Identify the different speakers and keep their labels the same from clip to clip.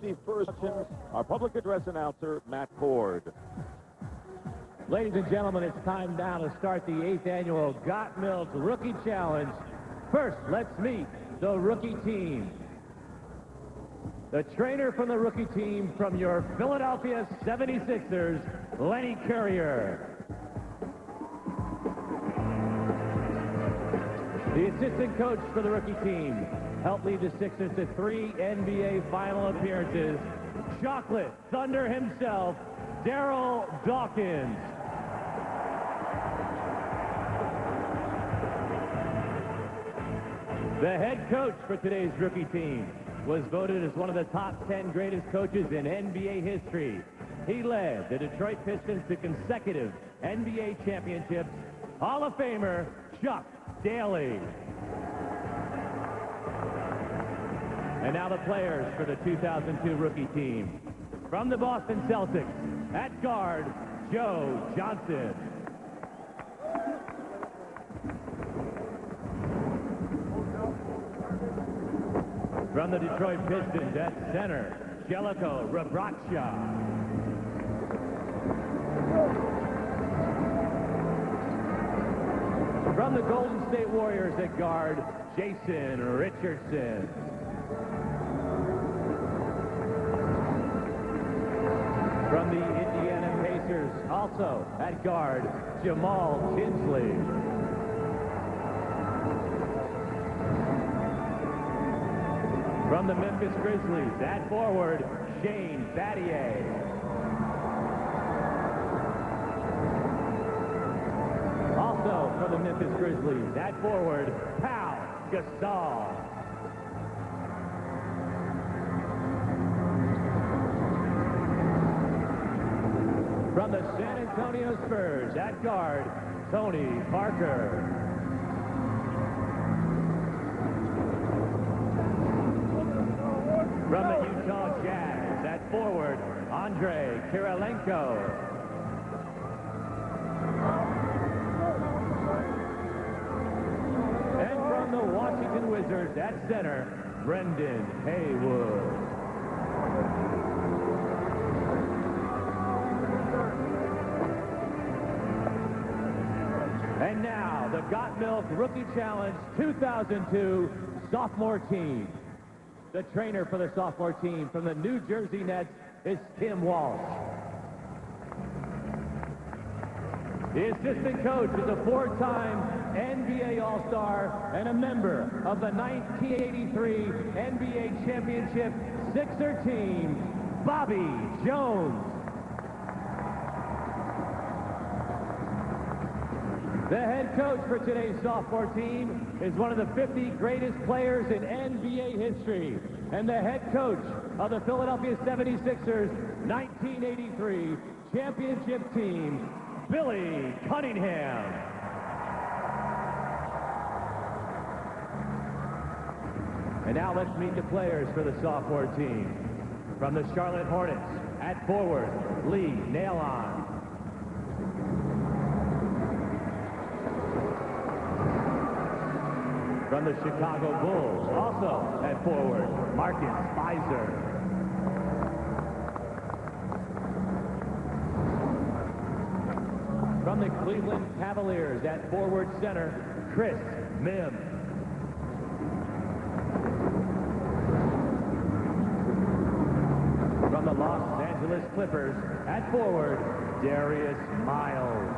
Speaker 1: 51st, our public address announcer, Matt Ford.
Speaker 2: Ladies and gentlemen, it's time now to start the 8th annual Got Milk Rookie Challenge. First, let's meet the rookie team. The trainer from the rookie team from your Philadelphia 76ers, Lenny Currier. The assistant coach for the rookie team helped lead the Sixers to 3 NBA final appearances. Chocolate Thunder himself, Daryl Dawkins. The head coach for today's rookie team was voted as one of the top 10 greatest coaches in NBA history. He led the Detroit Pistons to consecutive NBA championships. Hall of Famer Chuck Daly. And now the players for the 2002 rookie team. From the Boston Celtics, at guard, Joe Johnson. From the Detroit Pistons, at center, Jellicoe Rabratsha. From the Golden State Warriors, at guard, Jason Richardson. From the Indiana Pacers, also at guard, Jamal Tinsley. From the Memphis Grizzlies, at forward, Shane Battier. Also from the Memphis Grizzlies, at forward, Pau Gasol. From the San Antonio Spurs, at guard, Tony Parker. From the Utah Jazz, at forward, Andrei Kirilenko. And from the Washington Wizards, at center, Brendan Haywood. And now, the Got Milk Rookie Challenge 2002 sophomore team. The trainer for the sophomore team from the New Jersey Nets is Tim Walsh. The assistant coach is a 4-time NBA All-Star and a member of the 1983 NBA Championship Sixer team, Bobby Jones. The head coach for today's sophomore team is one of the 50 greatest players in NBA history and the head coach of the Philadelphia 76ers 1983 championship team, Billy Cunningham. And now let's meet the players for the sophomore team. From the Charlotte Hornets, at forward, Lee Nailon. From the Chicago Bulls, also at forward, Marcus Fizer. From the Cleveland Cavaliers, at forward center, Chris Mims. From the Los Angeles Clippers, at forward, Darius Miles.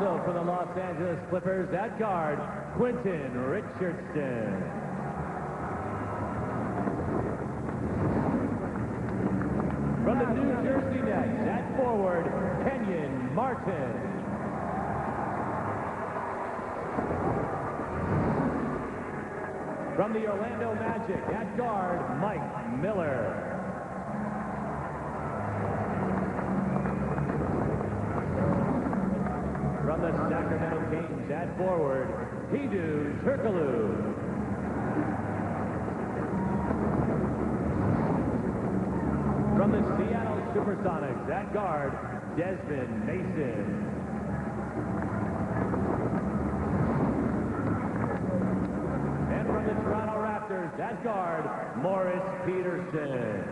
Speaker 2: Also for the Los Angeles Clippers, at guard, Quentin Richardson. From the New Jersey Nets, at forward, Kenyon Martin. From the Orlando Magic, at guard, Mike Miller. From the Sacramento Kings, at forward, Hedo Turkoglu. From the Seattle Supersonics, at guard, Desmond Mason. at guard, Morris Peterson.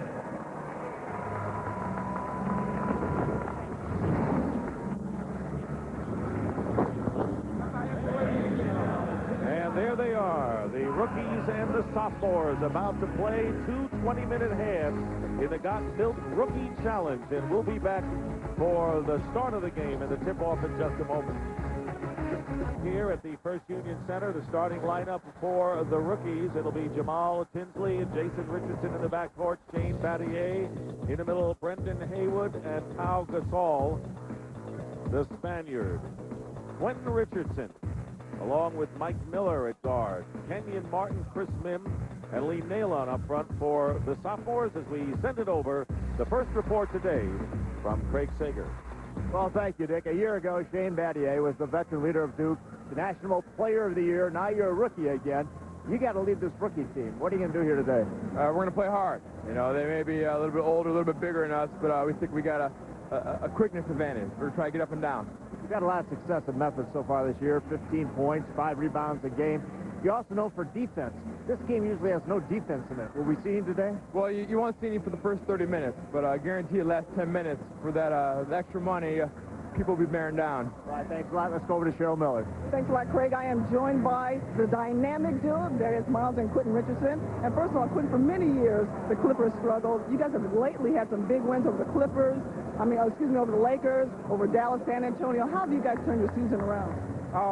Speaker 1: And there they are, the rookies and the sophomores, about to play 2 20-minute halves in the Got Milk Rookie Challenge. And we'll be back for the start of the game and the tip-off in just a moment. Here at the First Union Center, the starting lineup for the rookies. It'll be Jamal Tinsley and Jason Richardson in the backcourt, Shane Battier in the middle, Brendan Haywood and Pau Gasol, the Spaniard. Quentin Richardson, along with Mike Miller at guard, Kenyon Martin, Chris Mim, and Lee Nalon up front for the sophomores as we send it over. The first report today from Craig Sager.
Speaker 3: Well, thank you, Dick. A year ago, Shane Battier was the veteran leader of Duke, the National Player of the Year. Now you're a rookie again. You got to lead this rookie team. What are you going to do here today?
Speaker 4: We're going to play hard. You know, they may be a little bit older, a little bit bigger than us, but we think we got a quickness advantage. We're going to try to get up and down.
Speaker 3: You've had a lot of success at Memphis so far this year, 15 points, 5 rebounds a game. You're also known for defense. This game usually has no defense in it. Will we see him today?
Speaker 4: Well, you won't see him for the first 30 minutes, but I guarantee the last 10 minutes for that extra money, people will be bearing down.
Speaker 3: All right, thanks a lot. Let's go over to Cheryl Miller.
Speaker 5: Thanks a lot, Craig. I am joined by the dynamic duo, Darius Miles and Quentin Richardson. And first of all, Quentin, for many years, the Clippers struggled. You guys have lately had some big wins over the Clippers. Over the Lakers, over Dallas, San Antonio. How have you guys turned your season around?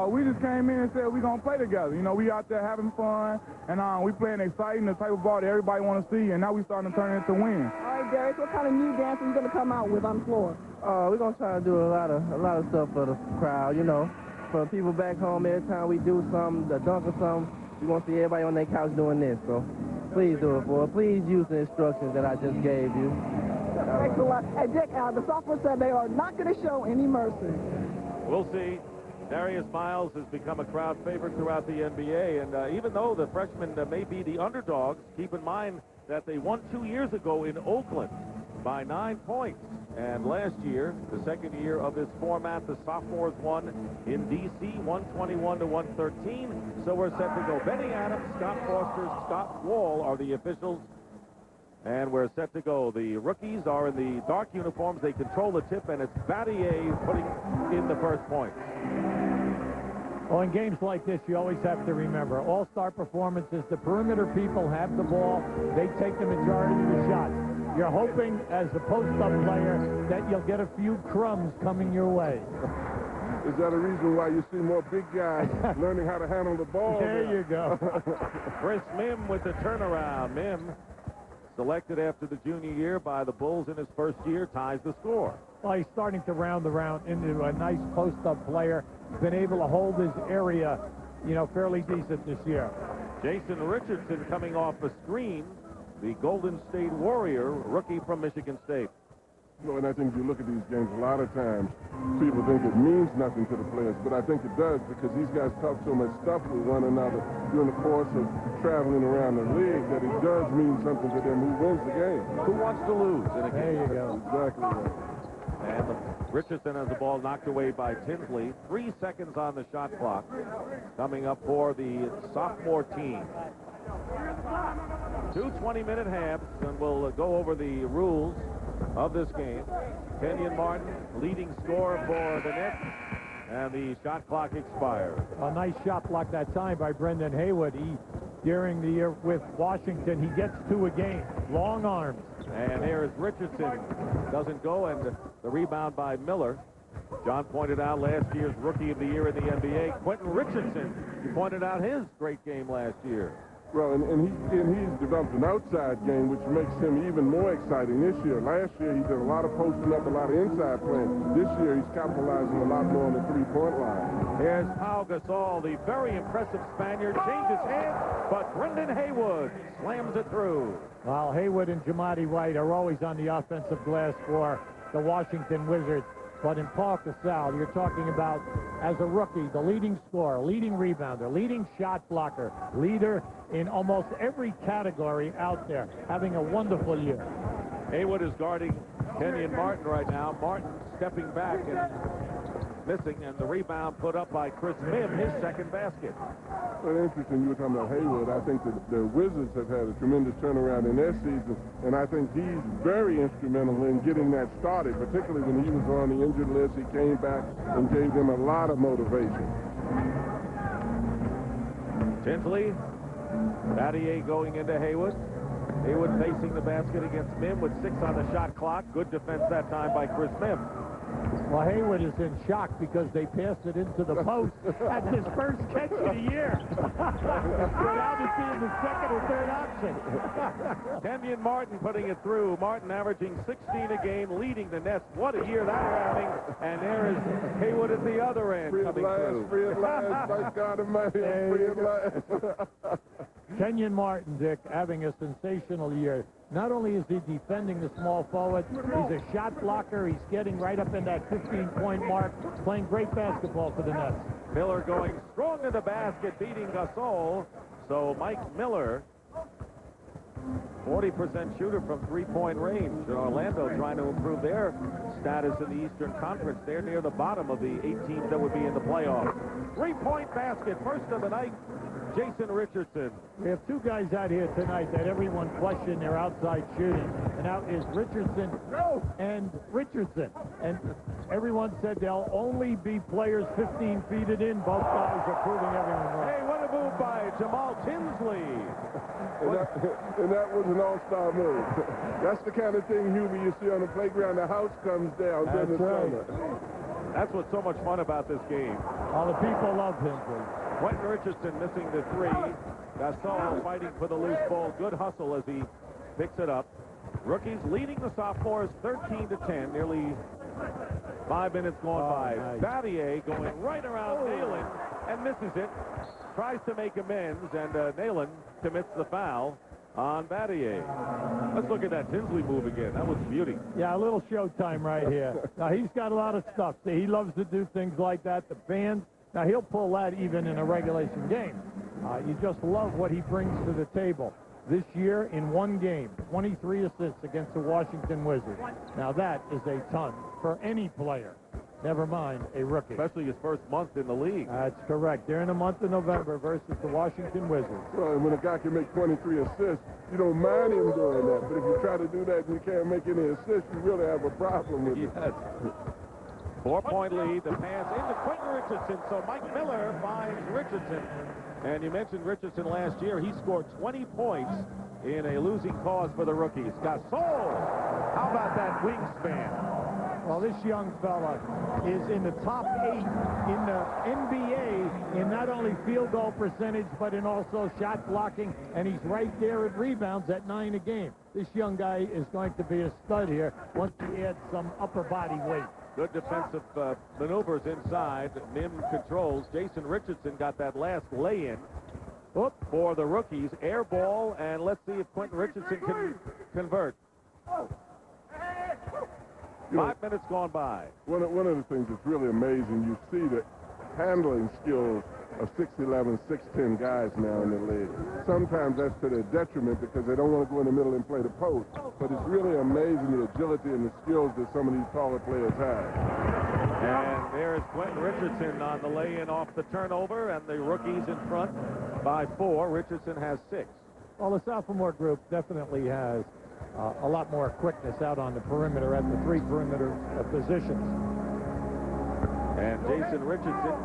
Speaker 6: We just came in and said we're going to play together. You know, we out there having fun, and we playing exciting, the type of ball that everybody want to see, and now we starting to turn it into wins.
Speaker 5: All right, Darius, what kind of new dance are you going to come out with on the floor?
Speaker 7: We're going to try to do a lot of stuff for the crowd, you know. For people back home, every time we do something, the dunk or something, we want to see everybody on their couch doing this. So please do it, boy. Please use the instructions that I just gave you.
Speaker 5: Thanks a lot. Hey, Dick, the sophomores said they are not going to show any mercy.
Speaker 1: We'll see. Darius Miles has become a crowd favorite throughout the NBA, and even though the freshmen may be the underdogs, keep in mind that they won 2 years ago in Oakland by 9 points. And last year, the second year of this format, the sophomores won in D.C. 121 to 113. So we're set to go. Benny Adams, Scott Foster, Scott Wall are the officials. And we're set to go. The rookies are in the dark uniforms. They control the tip, and it's Battier putting in the first point.
Speaker 2: Well, in games like this, you always have to remember, all-star performances, the perimeter people have the ball. They take the majority of the shots. You're hoping, as a post-up player, that you'll get a few crumbs coming your way.
Speaker 6: Is that a reason why you see more big guys learning how to handle the ball?
Speaker 2: There you go.
Speaker 1: Chris Mim with the turnaround. Mim, selected after the junior year by the Bulls in his first year, ties the score.
Speaker 2: Well, he's starting to round the round into a nice post-up player. He's been able to hold his area, you know, fairly decent this year.
Speaker 1: Jason Richardson coming off a screen, the Golden State Warrior, rookie from Michigan State.
Speaker 6: Well, and I think if you look at these games, a lot of times people think it means nothing to the players, but I think it does because these guys talk so much stuff with one another during the course of traveling around the league that it does mean something to them who wins the game.
Speaker 1: Who wants to lose in a game?
Speaker 2: There you go.
Speaker 6: Exactly right.
Speaker 1: And Richardson has the ball knocked away by Tinsley. 3 seconds on the shot clock. Coming up for the sophomore team. 2 20-minute halves, and we'll go over the rules of this game. Kenyon Martin, leading scorer for the Nets, and the shot clock expires.
Speaker 2: A nice shot block that time by Brendan Haywood. During the year with Washington, he gets 2 a game. Long arms.
Speaker 1: And here is Richardson. Doesn't go, and the rebound by Miller. John pointed out last year's Rookie of the Year in the NBA. Quentin Richardson, he pointed out his great game last year.
Speaker 6: Well, and he's developed an outside game, which makes him even more exciting this year. Last year, he did a lot of posting up, a lot of inside playing. This year, he's capitalizing a lot more on the three-point line.
Speaker 1: Here's Pau Gasol, the very impressive Spaniard, changes hands, but Brendan Haywood slams it through.
Speaker 2: Well, Haywood and Jamadi White are always on the offensive glass for the Washington Wizards. But in Pau Gasol, you're talking about, as a rookie, the leading scorer, leading rebounder, leading shot blocker, leader in almost every category out there, having a wonderful year.
Speaker 1: Haywood is guarding Kenyon Martin right now. Martin stepping back, and missing, and the rebound put up by Chris Mim, his second basket.
Speaker 6: Well, interesting, you were talking about Haywood. I think that the Wizards have had a tremendous turnaround in their season, and I think he's very instrumental in getting that started, particularly when he was on the injured list. He came back and gave them a lot of motivation.
Speaker 1: Tinsley, Battier going into Haywood. Haywood facing the basket against Mim with 6 on the shot clock. Good defense that time by Chris Mim.
Speaker 2: Well, Haywood is in shock because they passed it into the post. That's his first catch of the year. Now to see the second or third option.
Speaker 1: Kenyon Martin putting it through. Martin averaging 16 a game, leading the Nets. What a year they're having. And there is Haywood at the other end coming through.
Speaker 6: Free at last, my God Almighty, free at last.
Speaker 2: Kenyon Martin, Dick, having a sensational year. Not only is he defending the small forward, he's a shot blocker. He's getting right up in that 15-point mark, playing great basketball for the Nets.
Speaker 1: Miller going strong to the basket, beating Gasol. So Mike Miller, 40% shooter from three-point range. And Orlando trying to improve their status in the Eastern Conference. They're near the bottom of the 8 teams that would be in the playoffs. Three-point basket, first of the night. Jason Richardson.
Speaker 2: We have 2 guys out here tonight that everyone questioned their outside shooting. And out is Richardson and Richardson. And everyone said they'll only be players 15 feet it in. Both guys are proving everyone wrong.
Speaker 1: Hey, what a move by Jamal Tinsley.
Speaker 6: And that was an all-star move. That's the kind of thing, Hubie, you see on the playground. The house comes down during the summer.
Speaker 1: That's what's so much fun about this game.
Speaker 2: All the people love Tinsley.
Speaker 1: Quentin Richardson missing the 3. Gasol fighting for the loose ball. Good hustle as he picks it up. Rookies leading the sophomores 13-10. Nearly 5 minutes gone by.
Speaker 2: Nice.
Speaker 1: Battier going right around Nalen and misses it. Tries to make amends, and Nalen commits the foul on Battier. Let's look at that Tinsley move again. That was beauty.
Speaker 2: Yeah, a little showtime right here. Now, he's got a lot of stuff. See, he loves to do things like that. The fans. Now, he'll pull that even in a regulation game. You just love what he brings to the table. This year, in one game, 23 assists against the Washington Wizards. Now, that is a ton for any player, never mind a rookie.
Speaker 1: Especially his first month in the league.
Speaker 2: That's correct. During the month of November versus the Washington Wizards.
Speaker 6: Well, and when a guy can make 23 assists, you don't mind him doing that. But if you try to do that and you can't make any assists, you really have a problem with it.
Speaker 1: Yes. 4-point lead, the pass into Quentin Richardson, so Mike Miller finds Richardson. And you mentioned Richardson last year. He scored 20 points in a losing cause for the rookies. Gasol, how about that wingspan?
Speaker 2: Well, this young fella is in the top 8 in the NBA in not only field goal percentage, but in also shot blocking, and he's right there at rebounds at 9 a game. This young guy is going to be a stud here once he adds some upper body weight.
Speaker 1: Good defensive maneuvers inside. Mim controls. Jason Richardson got that last lay-in for the rookies. Air ball, and let's see if Quentin Richardson can convert. 5 minutes gone by.
Speaker 6: One of the things that's really amazing, you see the handling skills of 6'11", 6'10" guys now in the league. Sometimes that's to their detriment because they don't want to go in the middle and play the post. But it's really amazing the agility and the skills that some of these taller players have.
Speaker 1: And there's Quentin Richardson on the lay-in off the turnover, and the rookies in front by 4. Richardson has 6.
Speaker 2: Well, the sophomore group definitely has a lot more quickness out on the perimeter at the 3 perimeter positions.
Speaker 1: And Jason Richardson,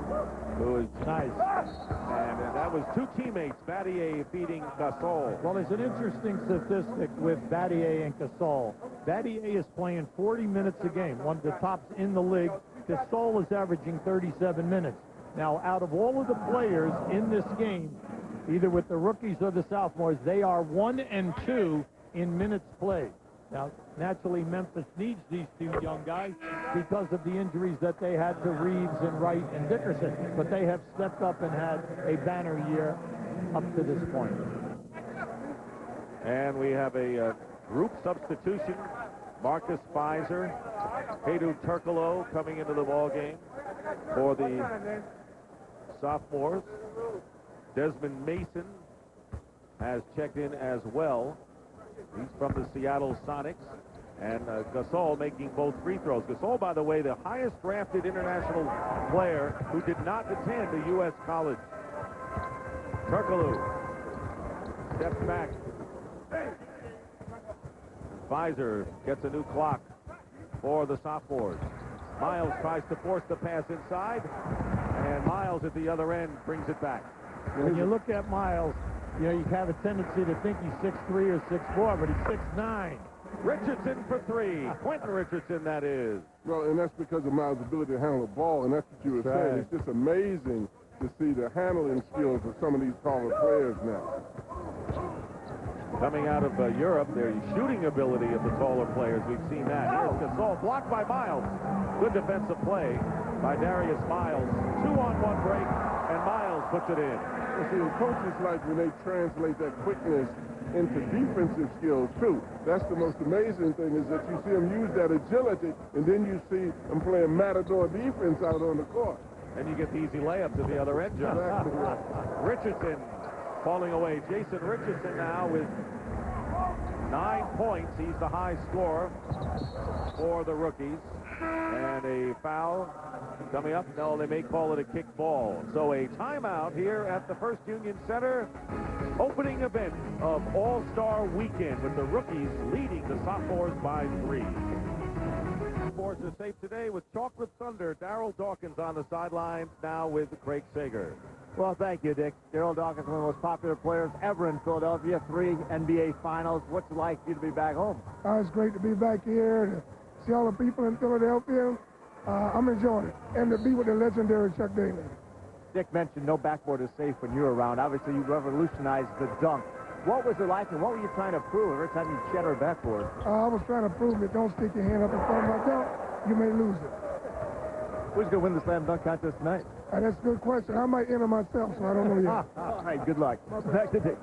Speaker 1: who is
Speaker 2: nice.
Speaker 1: And that was 2 teammates, Battier beating Gasol.
Speaker 2: Well, there's an interesting statistic with Battier and Gasol. Battier is playing 40 minutes a game, one of the tops in the league. Gasol is averaging 37 minutes. Now, out of all of the players in this game, either with the rookies or the sophomores, they are 1 and 2 in minutes played. Now, naturally, Memphis needs these 2 young guys because of the injuries that they had to Reeves and Wright and Dickerson. But they have stepped up and had a banner year up to this point.
Speaker 1: And we have a group substitution. Marcus Fizer, Hedu Turkoglu coming into the ball game for the sophomores. Desmond Mason has checked in as well. He's from the Seattle Sonics. And Gasol making both free throws. Gasol, by the way, the highest drafted international player who did not attend a U.S. college. Turkoglu steps back. Visor gets a new clock for the sophomores. Miles tries to force the pass inside, and Miles at the other end brings it back.
Speaker 2: When you look at Miles, you know, you have a tendency to think he's 6'3" or 6'4", but he's 6'9".
Speaker 1: Richardson for three. Quentin Richardson, that is.
Speaker 6: Well, and that's because of Miles' ability to handle the ball, and that's what you were saying. It's just amazing to see the handling skills of some of these taller players now.
Speaker 1: Coming out of Europe, their shooting ability of the taller players, we've seen that. Here's Gasol, blocked by Miles. Good defensive play by Darius Miles. 2-on-1 break, and Miles puts it in.
Speaker 6: Well, see, the coaches like when they translate that quickness into defensive skills, too. That's the most amazing thing, is that you see them use that agility, and then you see them playing matador defense out on the court.
Speaker 1: And you get the easy layup to the other end, John.
Speaker 6: Exactly.
Speaker 1: Richardson falling away. Jason Richardson now with 9 points. He's the high scorer for the rookies. And a foul coming up. No, they may call it a kick ball. So a timeout here at the First Union Center. Opening event of All-Star Weekend with the rookies leading the sophomores by 3. Sophomores are safe today with Chocolate Thunder. Darryl Dawkins on the sidelines now with Craig Sager.
Speaker 3: Well, thank you, Dick. Darryl Dawkins, one of the most popular players ever in Philadelphia. 3 NBA Finals. What's it like for you to be back home?
Speaker 8: It's great to be back here, to see all the people in Philadelphia. I'm enjoying it. And to be with the legendary Chuck Daly.
Speaker 3: Dick mentioned no backboard is safe when you're around. Obviously, you revolutionized the dunk. What was it like, and what were you trying to prove every time you shed our backboard?
Speaker 8: I was trying to prove that don't stick your hand up in front of my dunk. You may lose it.
Speaker 3: Who's going to win the slam dunk contest tonight?
Speaker 8: That's a good question. I might enter myself, so I don't know yet.
Speaker 3: All right, good luck. Back to Dick.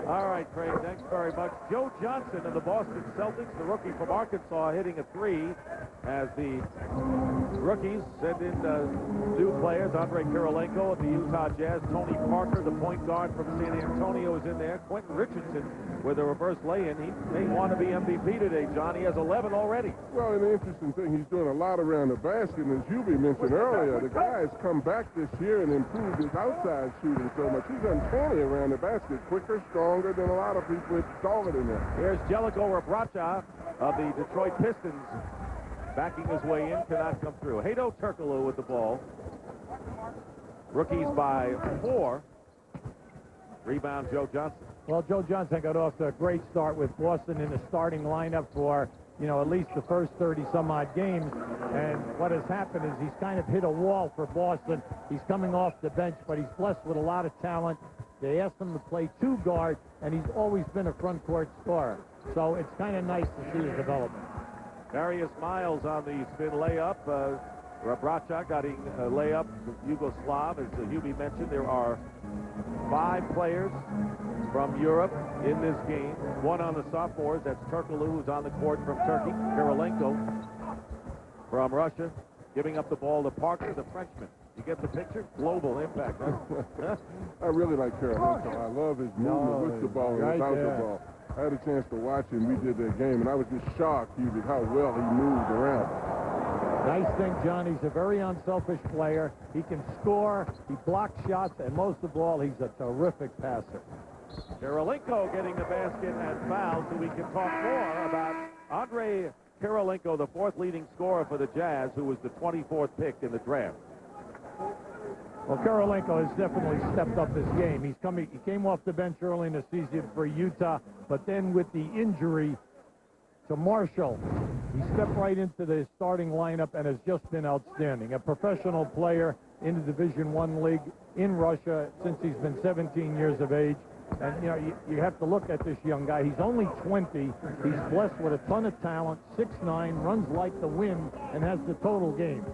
Speaker 1: All right, Craig, thanks very much. Joe Johnson of the Boston Celtics, the rookie from Arkansas, hitting a 3 as the rookies send in new players. Andre Kirilenko of the Utah Jazz. Tony Parker, the point guard from San Antonio, is in there. Quentin Richardson with a reverse lay-in. He may want to be MVP today, John. He has 11 already.
Speaker 6: Well, and the interesting thing, he's doing a lot around the basket, and as Hubie mentioned earlier, the guy has come back this year and improved his outside shooting so much. He's done plenty around the basket, quicker, stronger than a lot of people with taller than him.
Speaker 1: Here's Jellico Rabracha of the Detroit Pistons backing his way in, cannot come through. Hedo Turkoglu with the ball. Rookies by 4. Rebound, Joe Johnson.
Speaker 2: Well, Joe Johnson got off to a great start with Boston in the starting lineup for, you know, at least the first 30-some-odd games. And what has happened is he's kind of hit a wall for Boston. He's coming off the bench, but he's blessed with a lot of talent. They asked him to play 2 guard, and he's always been a front court scorer. So it's kind of nice to see his development.
Speaker 1: Darius Miles on the spin layup. Rabracha got a layup. Yugoslav, as Hubie mentioned, there are 5 players from Europe in this game. 1 on the sophomores. That's Turkoglu, who's on the court from Turkey. Kirilenko from Russia, giving up the ball to Parker, the Frenchman. You get the picture? Global impact. Huh?
Speaker 6: I really like Kirilenko. I love his movement with the ball and without the ball. I had a chance to watch him. We did that game, and I was just shocked, Hubie, how well he moved around.
Speaker 2: Nice thing, John. He's a very unselfish player. He can score, he blocks shots, and most of all, he's a terrific passer.
Speaker 1: Kirilenko getting the basket and fouled, so we can talk more about Andre Kirilenko, the 4th leading scorer for the Jazz, who was the 24th pick in the draft.
Speaker 2: Well, Kirilenko has definitely stepped up his game. He came off the bench early in the season for Utah, but then with the injury to Marshall, he stepped right into the starting lineup and has just been outstanding. A professional player in the Division I league in Russia since he's been 17 years of age. And, you know, you have to look at this young guy. He's only 20. He's blessed with a ton of talent, 6'9", runs like the wind, and has the total game.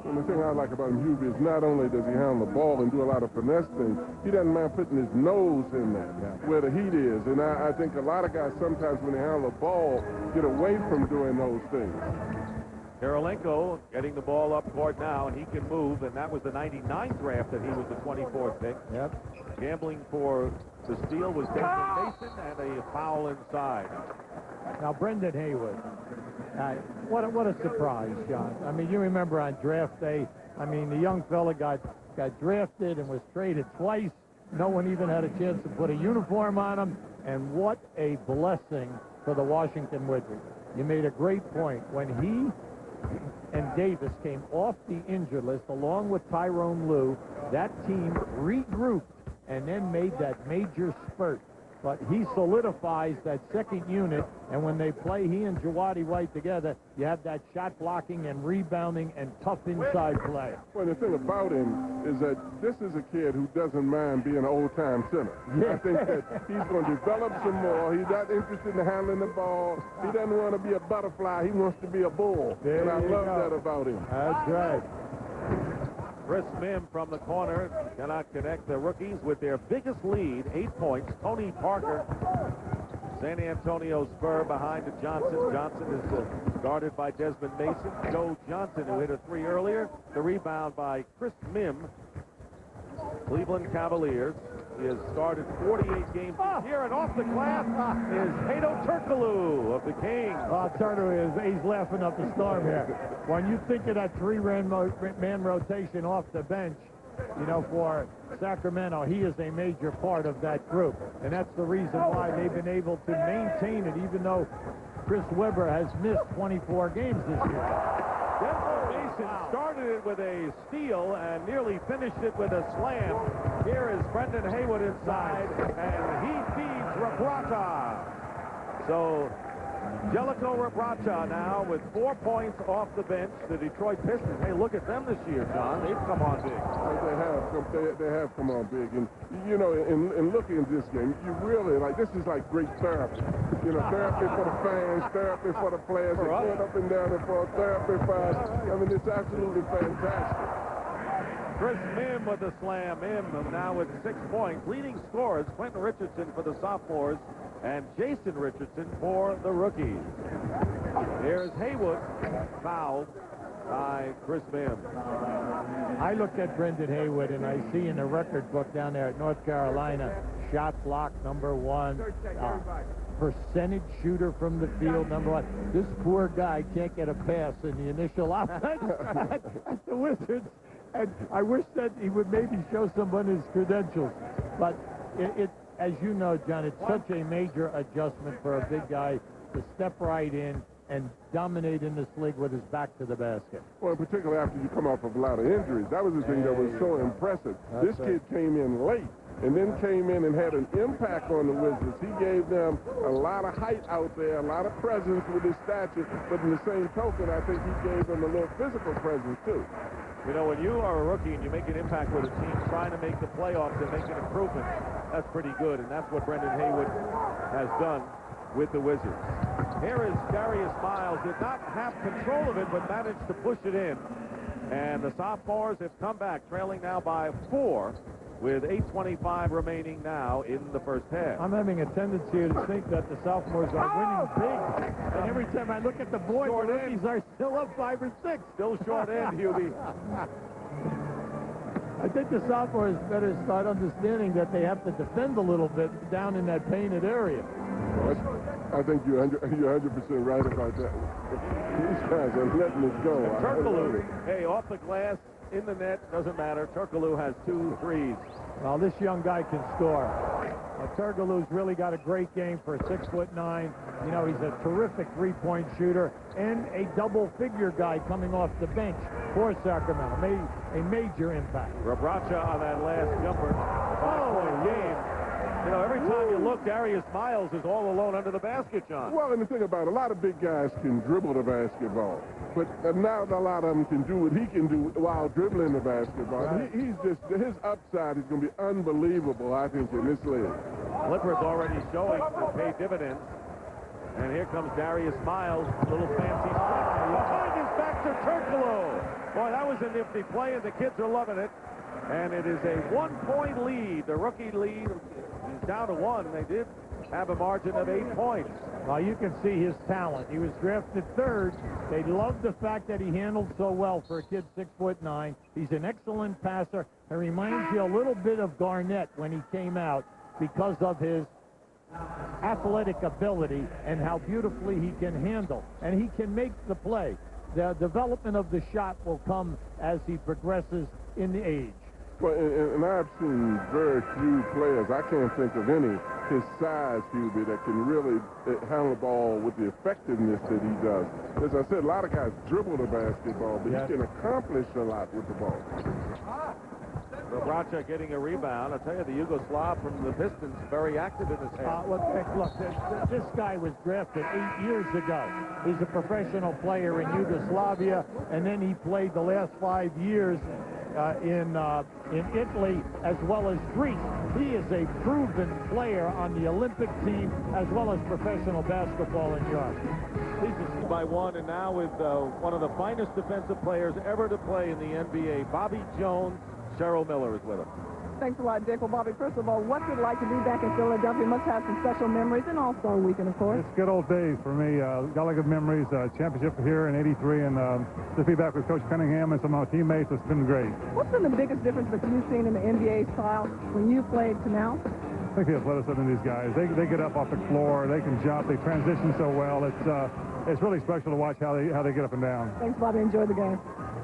Speaker 6: And the thing I like about him, Hubie, is not only does he handle the ball and do a lot of finesse things, he doesn't mind putting his nose in there where the heat is. And I think a lot of guys sometimes when they handle the ball get away from doing those things.
Speaker 1: Kirilenko getting the ball up court now, and he can move, and that was the 99 draft that he was the 24th pick.
Speaker 2: Yep.
Speaker 1: Gambling for the steal was Desmond Mason, and a foul inside.
Speaker 2: Now, Brendan Haywood,
Speaker 9: What a surprise, John. I mean, you remember on draft day, I mean, the young fella got drafted and was traded twice. No one even had a chance to put a uniform on him. And what a blessing for the Washington Wizards. You made a great point. When he and Davis came off the injured list along with Tyrone Lue, that team regrouped and then made that major spurt. But he solidifies that second unit, and when they play he and Jawadi White together, you have that shot blocking and rebounding and tough inside play.
Speaker 6: Well, the thing about him is that this is a kid who doesn't mind being an old-time center. I think that he's going to develop some more. He's not interested in handling the ball. He doesn't want to be a butterfly. He wants to be a bull. And I love that about him.
Speaker 9: That's right.
Speaker 1: Chris Mim from the corner cannot connect the rookies with their biggest lead, 8 points. Tony Parker, San Antonio Spur behind to Johnson. Johnson is guarded by Desmond Mason. Joe Johnson, who hit a three earlier. The rebound by Chris Mim. Cleveland Cavaliers. He has started 48 games this year, and off the glass is Hedo Turkoglu of the Kings.
Speaker 9: He's laughing up the storm here. When you think of that three-man rotation off the bench, you know, for Sacramento, he is a major part of that group. And that's the reason why they've been able to maintain it, even though Chris Webber has missed 24 games this year.
Speaker 1: Denver Mason started it with a steal and nearly finished it with a slam. Here is Brendan Haywood inside, and he feeds Rabrata. So Jellicoe Rabrata now with 4 points off the bench. The Detroit Pistons, hey, look at them this year, John. They've come on big.
Speaker 6: They have come on big. And, you know, in looking at this game, you really, this is like great therapy. You know, therapy for the fans, therapy for the players. They're going up and down and forth, therapy for us. I mean, it's absolutely fantastic.
Speaker 1: Chris Mim with the slam. Mim now with 6 points. Leading scorers, Quentin Richardson for the sophomores and Jason Richardson for the rookies. Here's Haywood, fouled by Chris Mim.
Speaker 9: I looked at Brendan Haywood, and I see in the record book down there at North Carolina, shot block #1, percentage shooter from the field #1. This poor guy can't get a pass in the initial offense at the Wizards. And I wish that he would maybe show someone his credentials. But it as you know, John, it's such a major adjustment for a big guy to step right in and dominate in this league with his back to the basket.
Speaker 6: Well, particularly after you come off of a lot of injuries. That was the thing that was so impressive. This kid came in late and then came in and had an impact on the Wizards. He gave them a lot of height out there, a lot of presence with his stature, but in the same token, I think he gave them a little physical presence, too.
Speaker 1: You know, when you are a rookie and you make an impact with a team trying to make the playoffs and make an improvement, that's pretty good, and that's what Brendan Haywood has done with the Wizards. Here is Darius Miles. Did not have control of it, but managed to push it in. And the sophomores have come back, trailing now by 4, with 8:25 remaining now in the first half.
Speaker 9: I'm having a tendency to think that the sophomores are winning big. And every time I look at the board, the rookies are still up 5 or 6.
Speaker 1: Still short end, Hubie.
Speaker 9: I think the sophomores better start understanding that they have to defend a little bit down in that painted area.
Speaker 6: I think you're 100% right about that. These guys are letting it go.
Speaker 1: Turkoglu, hey, off the glass, in the net, doesn't matter. Turkoglu has 2 threes.
Speaker 9: Well, this young guy can score. Turkoglu's really got a great game for a 6'9". You know, he's a terrific three-point shooter and a double-figure guy coming off the bench for Sacramento. Made a major impact.
Speaker 1: Rabrata on that last jumper. 5-point game. You know, every time you look, Darius Miles is all alone under the basket, John.
Speaker 6: Well, and the thing about it, a lot of big guys can dribble the basketball, but not a lot of them can do what he can do while dribbling the basketball.
Speaker 1: Right.
Speaker 6: He's just, his upside is going to be unbelievable, I think, in this league.
Speaker 1: Clippers already showing to pay dividends. And here comes Darius Miles, a little fancy shot. Behind his back to Turkoglu. Boy, that was a nifty play, and the kids are loving it. And it is a 1-point lead. The rookie lead is down to 1. They did have a margin of 8 points.
Speaker 9: Well, you can see his talent. He was drafted 3rd. They love the fact that he handled so well for a kid 6'9". He's an excellent passer. It reminds you a little bit of Garnett when he came out because of his athletic ability and how beautifully he can handle. And he can make the play. The development of the shot will come as he progresses in the age.
Speaker 6: Well, and I've seen very few players, I can't think of any, his size, Hubie, that can really handle the ball with the effectiveness that he does. As I said, a lot of guys dribble the basketball, but he can accomplish a lot with the ball.
Speaker 1: Bracha getting a rebound. I tell you, the Yugoslav from the Pistons, very active in this half.
Speaker 9: Look, this guy was drafted 8 years ago. He's a professional player in Yugoslavia, and then he played the last 5 years in Italy as well as Greece. He is a proven player on the Olympic team as well as professional basketball in Europe.
Speaker 1: He's by one, and now with one of the finest defensive players ever to play in the NBA, Bobby Jones. Cheryl Miller is with him.
Speaker 5: Thanks a lot, Dick. Well, Bobby, first of all, what's it like to be back in Philadelphia? You must have some special memories, and All-Star Weekend, of course.
Speaker 10: It's good old days for me. Got a lot of good memories. Championship here in '83, and to be back with Coach Cunningham and some of my teammates, it's been great.
Speaker 5: What's been the biggest difference that you've seen in the NBA style when you played to now?
Speaker 10: I think the athleticism in these guys. They get up off the floor. They can jump. They transition so well. It's really special to watch how they get up and down.
Speaker 5: Thanks, Bobby. Enjoy the game.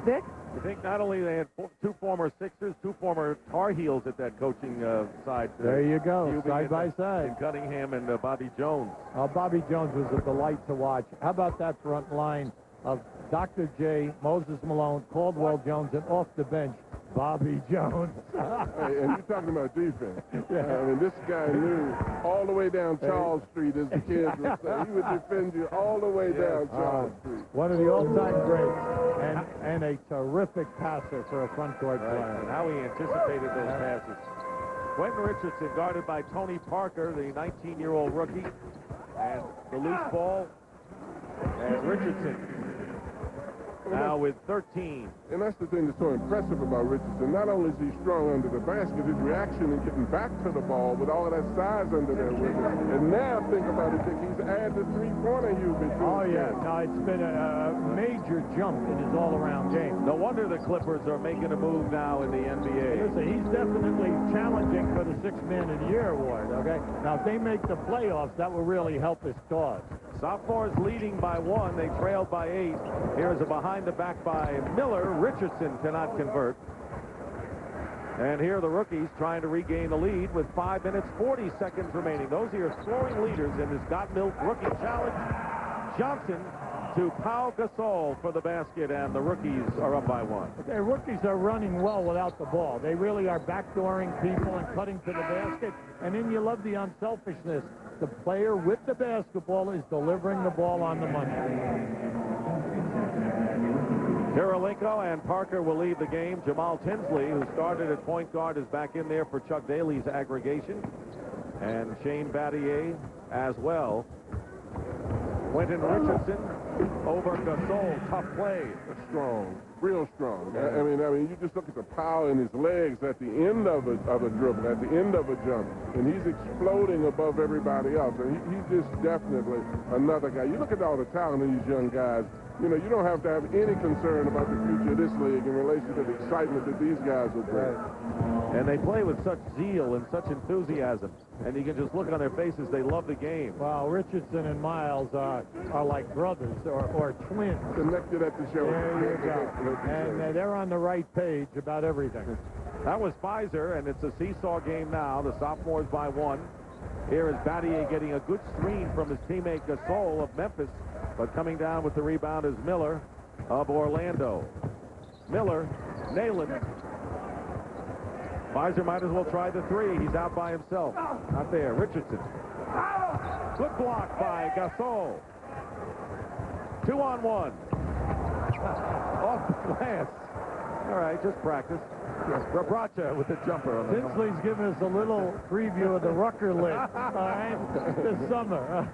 Speaker 5: Dick?
Speaker 1: I think not only they had two former Sixers, two former Tar Heels at that coaching side.
Speaker 9: There you go, side by side.
Speaker 1: And Cunningham and Bobby Jones.
Speaker 9: Bobby Jones was a delight to watch. How about that front line of Dr. J, Moses Malone, Caldwell Jones, and off the bench, Bobby Jones.
Speaker 6: Hey, and you're talking about defense. I mean, this guy knew all the way down Charles Street, as the kids would say. He would defend you all the way down Charles Street.
Speaker 9: One of the all-time greats, and a terrific passer for a front court player.
Speaker 1: And how he anticipated those passes. Quentin Richardson guarded by Tony Parker, the 19-year-old rookie. And the loose ball, and Richardson now with 13.
Speaker 6: And that's the thing that's so impressive about Richardson. Not only is he strong under the basket, his reaction in getting back to the ball with all of that size under there with him. And now think about it, Dick, he's added the three-pointer Hubie.
Speaker 9: Oh, yeah. No, it's been a major jump in his all-around game.
Speaker 1: No wonder the Clippers are making a move now in the NBA.
Speaker 9: Listen, he's definitely challenging for the Sixth Man of the Year award, okay? Now, if they make the playoffs, that will really help his cause.
Speaker 1: Sophomores leading by 1. They trailed by 8. Here's a behind-the-back by Miller. Richardson cannot convert. And here are the rookies trying to regain the lead with 5 minutes, 40 seconds remaining. Those are your scoring leaders in this Got Milk Rookie Challenge. Johnson to Pau Gasol for the basket, and the rookies are up by 1.
Speaker 9: Okay, rookies are running well without the ball. They really are backdooring people and cutting to the basket. And then you love the unselfishness. The player with the basketball is delivering the ball on the money.
Speaker 1: Kirilenko and Parker will leave the game. Jamal Tinsley, who started at point guard, is back in there for Chuck Daly's aggregation. And Shane Battier as well. Quentin Richardson over Gasol. Tough play.
Speaker 6: Strong. Real strong. I mean, you just look at the power in his legs at the end of a dribble, at the end of a jump, and he's exploding above everybody else. And he's just definitely another guy. You look at all the talent in these young guys. You know, you don't have to have any concern about the future of this league in relation to the excitement that these guys will bring.
Speaker 1: And they play with such zeal and such enthusiasm. And you can just look on their faces. They love the game.
Speaker 9: Well, Richardson and Miles are like brothers or twins.
Speaker 6: Connected at the show.
Speaker 9: There you go. And they're on the right page about everything.
Speaker 1: That was Pfizer, and it's a seesaw game now. The sophomores by 1. Here is Battier getting a good screen from his teammate Gasol of Memphis. But coming down with the rebound is Miller of Orlando. Miller, nailing it. Pfizer might as well try the 3. He's out by himself. Not there. Richardson. Good block by Gasol. 2-on-1. Off the glass. All right, just practice. Bracha with the jumper on the
Speaker 9: Tinsley's giving us a little preview of the Rucker League, all right, this summer.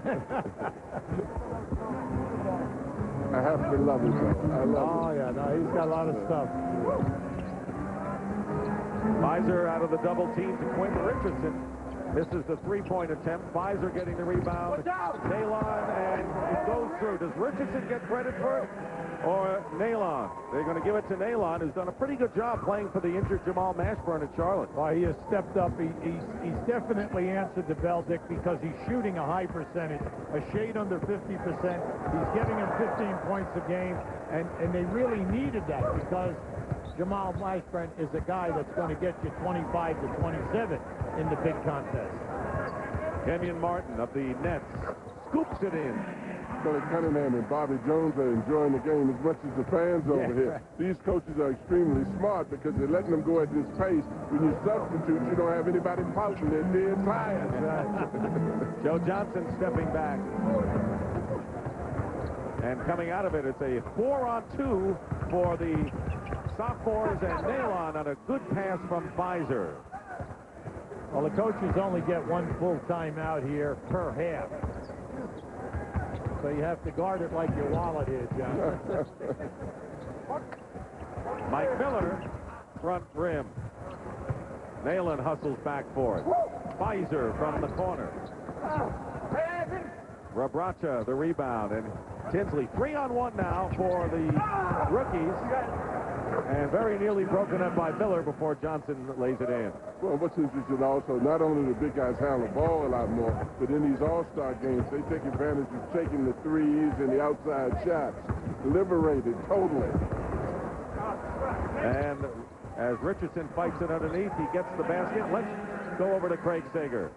Speaker 6: I have to love it, though. I love it.
Speaker 9: Oh, yeah, no, he's got a lot of stuff.
Speaker 1: Pfizer out of the double team to Quentin Richardson. Misses the three-point attempt. Pfizer getting the rebound. Talon, and it goes through. Does Richardson get credit for it? or Nalon. They're going to give it to Nalon, who's done a pretty good job playing for the injured Jamal Mashburn at Charlotte.
Speaker 9: Well, he has stepped up. He's definitely answered the bell, Dick, because he's shooting a high percentage, a shade under 50%. He's giving him 15 points a game, and they really needed that because Jamal Mashburn is a guy that's going to get you 25 to 27 in the big contest.
Speaker 1: Kenyon Martin of the Nets scoops it in.
Speaker 6: Billy Cunningham and Bobby Jones are enjoying the game as much as the fans over here. These coaches are extremely smart because they're letting them go at this pace. When you substitute, you don't have anybody pouting. They're dead tired.
Speaker 1: Joe Johnson stepping back. And coming out of it, it's a 4-on-2 for the Sophomores and Nalon on a good pass from Pfizer.
Speaker 9: Well, the coaches only get one full timeout here per half. So you have to guard it like your wallet is, John.
Speaker 1: Mike Miller, front rim. Nalon hustles back for it. Pfizer from the corner. Rabracha, the rebound, and Tinsley 3-on-1 now for the rookies. And very nearly broken up by Miller before Johnson lays it in.
Speaker 6: Well, what's interesting also, not only do the big guys handle the ball a lot more, but in these all-star games, they take advantage of taking the threes and the outside shots. Liberated totally.
Speaker 1: And as Richardson fights it underneath, he gets the basket. Let's go over to Craig Sager.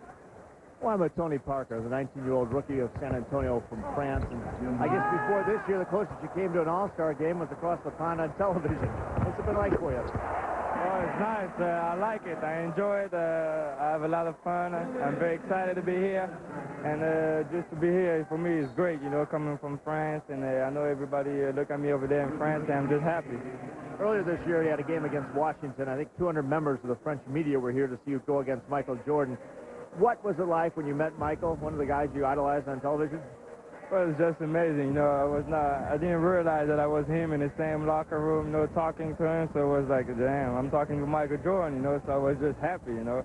Speaker 3: Well, I'm with Tony Parker, the 19-year-old rookie of San Antonio from France. And I guess before this year, the closest you came to an all-star game was across the pond on television. What's it been like for you?
Speaker 11: Oh, it's nice. I like it. I enjoy it. I have a lot of fun. I'm very excited to be here. And just to be here, for me, is great, you know, coming from France. And I know everybody look at me over there in France, and I'm just happy.
Speaker 3: Earlier this year, you had a game against Washington. I think 200 members of the French media were here to see you go against Michael Jordan. What was it like when you met Michael, one of the guys you idolized on television?
Speaker 11: Well, it was just amazing. You know, I didn't realize that I was him in the same locker room, you know, talking to him. So it was like, damn, I'm talking to Michael Jordan, you know, so I was just happy, you know.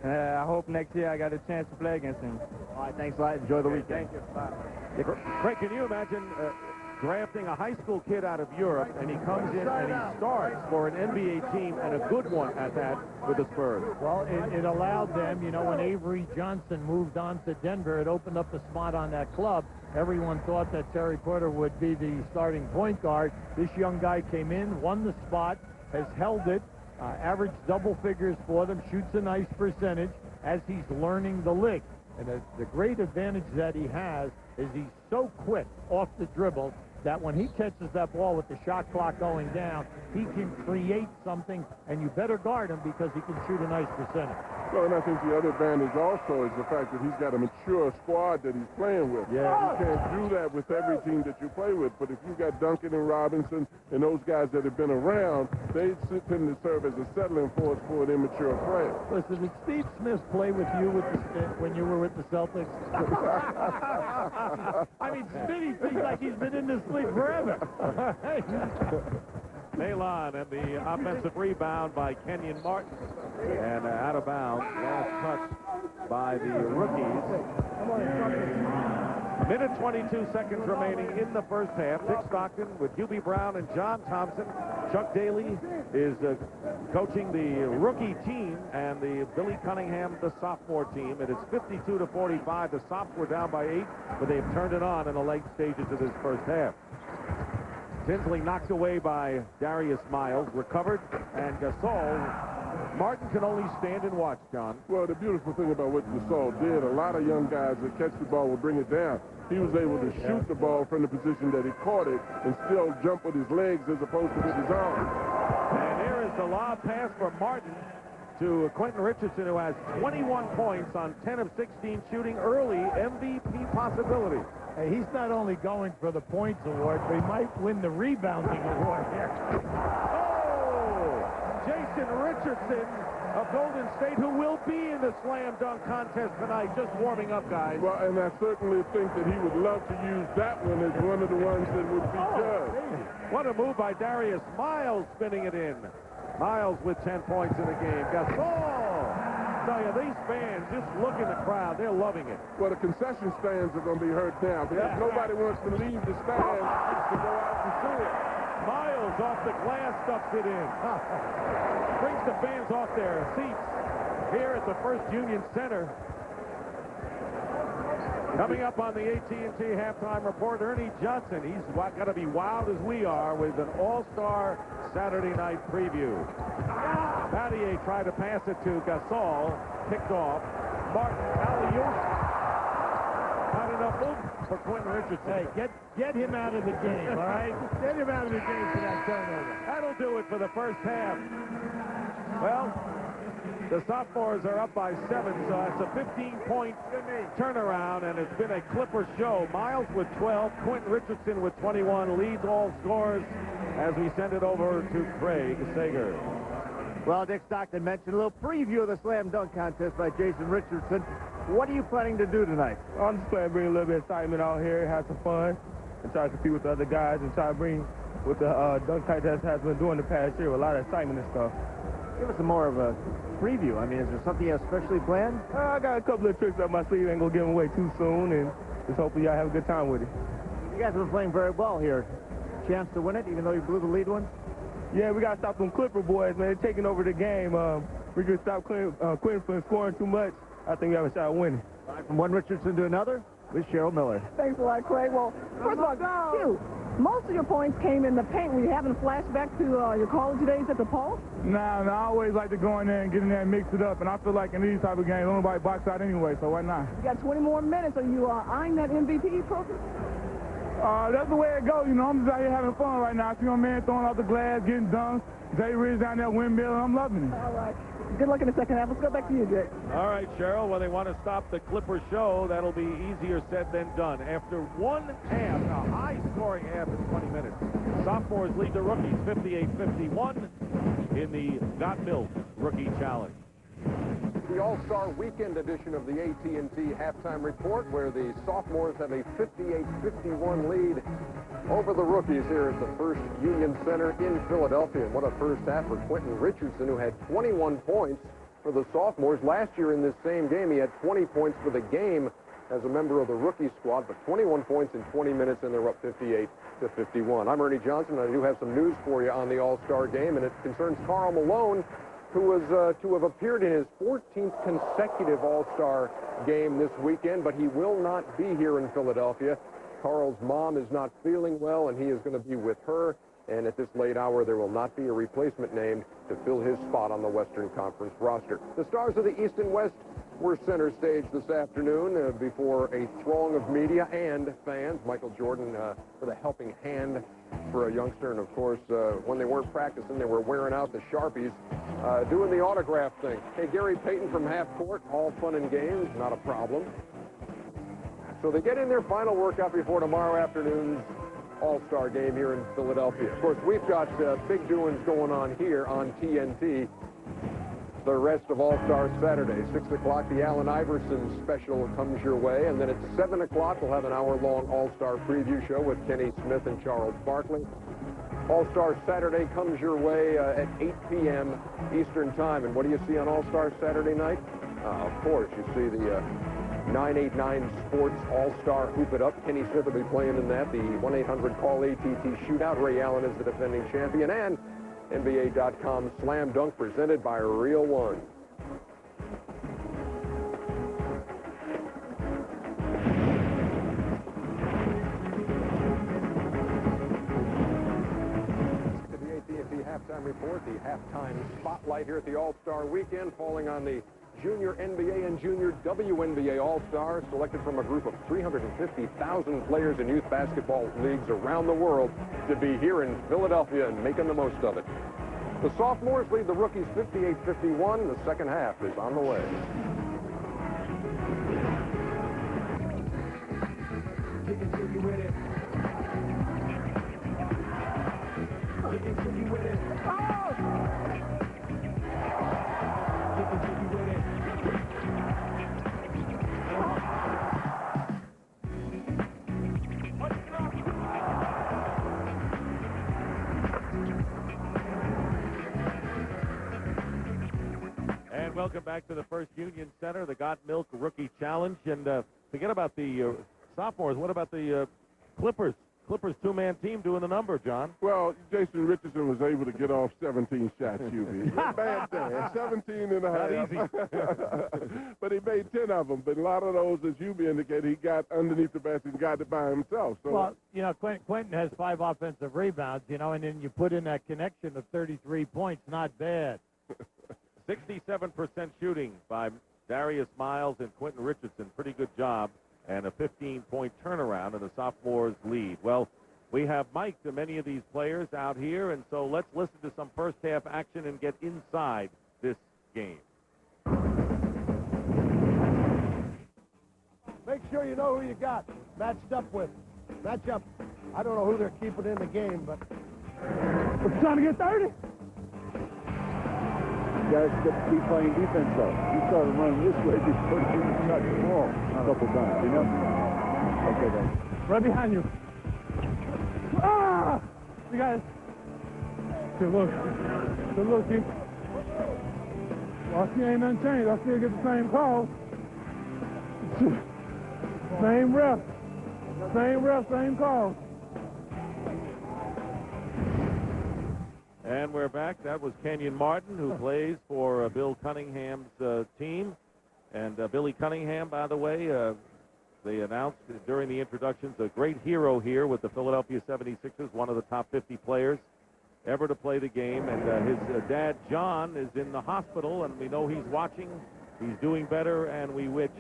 Speaker 11: And I hope next year I got a chance to play against him.
Speaker 3: All right, thanks a lot. Enjoy the weekend.
Speaker 11: Thank you. Bye.
Speaker 1: Craig, can you imagine drafting a high school kid out of Europe, and he comes in and he starts for an NBA team, and a good one at that, with the Spurs?
Speaker 9: Well, it allowed them, you know, when Avery Johnson moved on to Denver, it opened up a spot on that club. Everyone thought that Terry Porter would be the starting point guard. This young guy came in, won the spot, has held it, averaged double figures for them, shoots a nice percentage as he's learning the lick. And the great advantage that he has is he's so quick off the dribble that when he catches that ball with the shot clock going down, he can create something, and you better guard him because he can shoot a nice percentage.
Speaker 6: Well, and I think the other advantage also is the fact that he's got a mature squad that he's playing with.
Speaker 9: Yeah.
Speaker 6: You can't do that with every team that you play with, but if you got Duncan and Robinson and those guys that have been around, they tend to serve as a settling force for an immature player.
Speaker 9: Listen, did Steve Smith play with you when you were with the Celtics? I mean, Smitty seems like he's been in this league forever.
Speaker 1: Nalon and the offensive rebound by Kenyon Martin. And out of bounds, last touch by the rookies. Minute 22 seconds remaining in the first half. Dick Stockton with Hubie Brown and John Thompson. Chuck Daly is coaching the rookie team, and the Billy Cunningham, the sophomore team. It is 52-45. The Sops were down by 8, but they've turned it on in the late stages of this first half. Tinsley knocked away by Darius Miles, recovered, and Gasol. Martin can only stand and watch, John.
Speaker 6: Well, the beautiful thing about what Gasol did, a lot of young guys that catch the ball will bring it down. He was able to shoot the ball from the position that he caught it and still jump with his legs as opposed to with his arms.
Speaker 1: And here is the lob pass for Martin to Quentin Richardson, who has 21 points on 10 of 16 shooting, early MVP possibility.
Speaker 9: Hey, he's not only going for the points award, but he might win the rebounding award here.
Speaker 1: Oh! Jason Richardson of Golden State, who will be in the slam dunk contest tonight, just warming up, guys.
Speaker 6: Well, and I certainly think that he would love to use that one as one of the ones that would be judged.
Speaker 1: What a move by Darius Miles, spinning it in. Miles with 10 points in the game. Gasol tell you, these fans, just look in the crowd. They're loving it.
Speaker 6: Well, the concession stands are going to be hurt now because nobody wants to leave the stands to go out and see it.
Speaker 1: Miles off the glass stuffs it in. Brings the fans off their seats here at the First Union Center. Coming up on the AT&T halftime report, Ernie Johnson. He's got to be wild as we are with an all-star Saturday night preview. Battier tried to pass it to Gasol. Picked off. Martin alley-oop. Not enough room for Quentin Richardson.
Speaker 2: Hey, get him out of the game, all right? Get him out of the game for that turnover.
Speaker 1: That'll do it for the first half. Well, the Sophomores are up by 7, so that's a 15-point turnaround, and it's been a Clipper show. Miles with 12, Quentin Richardson with 21 leads all scores as we send it over to Craig Sager.
Speaker 3: Well, Dick Stockton mentioned a little preview of the slam dunk contest by Jason Richardson. What are you planning to do tonight?
Speaker 11: I'm just planning to bring a little bit of excitement out here, have some fun, and try to compete with the other guys and try to bring what the dunk contest has been doing the past year with a lot of excitement and stuff.
Speaker 3: Give us some more of a preview. I mean, is there something you have specially planned?
Speaker 11: I got a couple of tricks up my sleeve. Ain't gonna give them away too soon, and just hopefully y'all have a good time with it.
Speaker 3: You guys have been playing very well here. Chance to win it, even though you blew the lead one?
Speaker 11: Yeah, we got to stop them Clipper boys, man. They're taking over the game. We can stop Quentin from scoring too much. I think we have a shot at winning.
Speaker 3: All right, from one Richardson to another, with Cheryl Miller.
Speaker 5: Thanks a lot, Craig. Well, first of all, Hugh, most of your points came in the paint. Were you having a flashback to your college days at the Pulse?
Speaker 11: Nah, I always like to go in there and get in there and mix it up. And I feel like in these type of games, nobody box out anyway, so why not?
Speaker 5: You got 20 more minutes. Are you eyeing that MVP trophy?
Speaker 11: That's the way it goes. You know, I'm just out here having fun right now. I see my man throwing out the glass, getting dunked. Jay Ridge down there windmill, and I'm loving it.
Speaker 5: All right. Good luck in the second half. Let's go back to you, Jay.
Speaker 1: All right, Cheryl, when they want to stop the Clipper show, that'll be easier said than done. After one half, a high-scoring half in 20 minutes, Sophomores lead the rookies 58-51 in the Got Milk Rookie Challenge.
Speaker 12: The All-Star Weekend edition of the AT&T Halftime Report, where the Sophomores have a 58-51 lead over the rookies here at the First Union Center in Philadelphia. And what a first half for Quentin Richardson, who had 21 points for the Sophomores. Last year in this same game, he had 20 points for the game as a member of the rookie squad, but 21 points in 20 minutes, and they're up 58-51. I'm Ernie Johnson, and I do have some news for you on the All-Star game, and it concerns Karl Malone, who was to have appeared in his 14th consecutive All-Star game this weekend, but he will not be here in Philadelphia. Karl's mom is not feeling well, and he is going to be with her. And at this late hour, there will not be a replacement named to fill his spot on the Western Conference roster. The stars of the East and West were center stage this afternoon before a throng of media and fans. Michael Jordan with a helping hand for a youngster. And, of course, when they weren't practicing, they were wearing out the Sharpies, doing the autograph thing. Hey, Gary Payton from half court, all fun and games, not a problem. So they get in their final workout before tomorrow afternoon's All-Star game here in Philadelphia. Of course, we've got big doings going on here on TNT. The rest of All-Star Saturday, 6 o'clock, the Allen Iverson special comes your way. And then at 7 o'clock, we'll have an hour-long All-Star preview show with Kenny Smith and Charles Barkley. All-Star Saturday comes your way at 8 p.m. Eastern Time. And what do you see on All-Star Saturday night? Of course, you see the 989 Sports All-Star Hoop It Up. Kenny Smith will be playing in that. The 1-800-CALL-ATT Shootout. Ray Allen is the defending champion. And NBA.com Slam Dunk presented by Real One. The AT&T Halftime Report, the halftime spotlight here at the All-Star Weekend, falling on the Junior NBA and Junior WNBA All-Stars, selected from a group of 350,000 players in youth basketball leagues around the world to be here in Philadelphia and making the most of it. The Sophomores lead the rookies 58-51. The second half is on the way.
Speaker 1: And welcome back to the First Union Center, the Got Milk Rookie Challenge. And forget about the sophomores. What about the Clippers? Clippers two-man team doing the number, John.
Speaker 6: Well, Jason Richardson was able to get off 17 shots, UB. Bad day. 17 and a half.
Speaker 1: Not easy.
Speaker 6: But he made 10 of them. But a lot of those, as UB indicated, he got underneath the basket and got it by himself. So,
Speaker 9: well, you know, Quentin has 5 offensive rebounds, you know, and then you put in that connection of 33 points. Not bad.
Speaker 1: 67% shooting by Darius Miles and Quentin Richardson. Pretty good job. And a 15-point turnaround in the sophomores' lead. Well, we have mic'd many of these players out here, and so let's listen to some first-half action and get inside this game.
Speaker 13: Make sure you know who you got matched up with. Match up. I don't know who they're keeping in the game, but we're trying to get 30.
Speaker 14: You guys got to keep playing defense, though. You started running this way before you even touched the ball a couple times, you know? Okay, then.
Speaker 13: Right behind you. Ah! You guys. Good look. Good look, you. Well, she ain't unchanged. I still get the same call. Same ref. Same ref, same call.
Speaker 1: And we're back. That was Kenyon Martin, who plays for Bill Cunningham's team. And Billy Cunningham, by the way, they announced during the introductions, a great hero here with the Philadelphia 76ers, one of the top 50 players ever to play the game. And his dad, John, is in the hospital, and we know he's watching. He's doing better, and we wish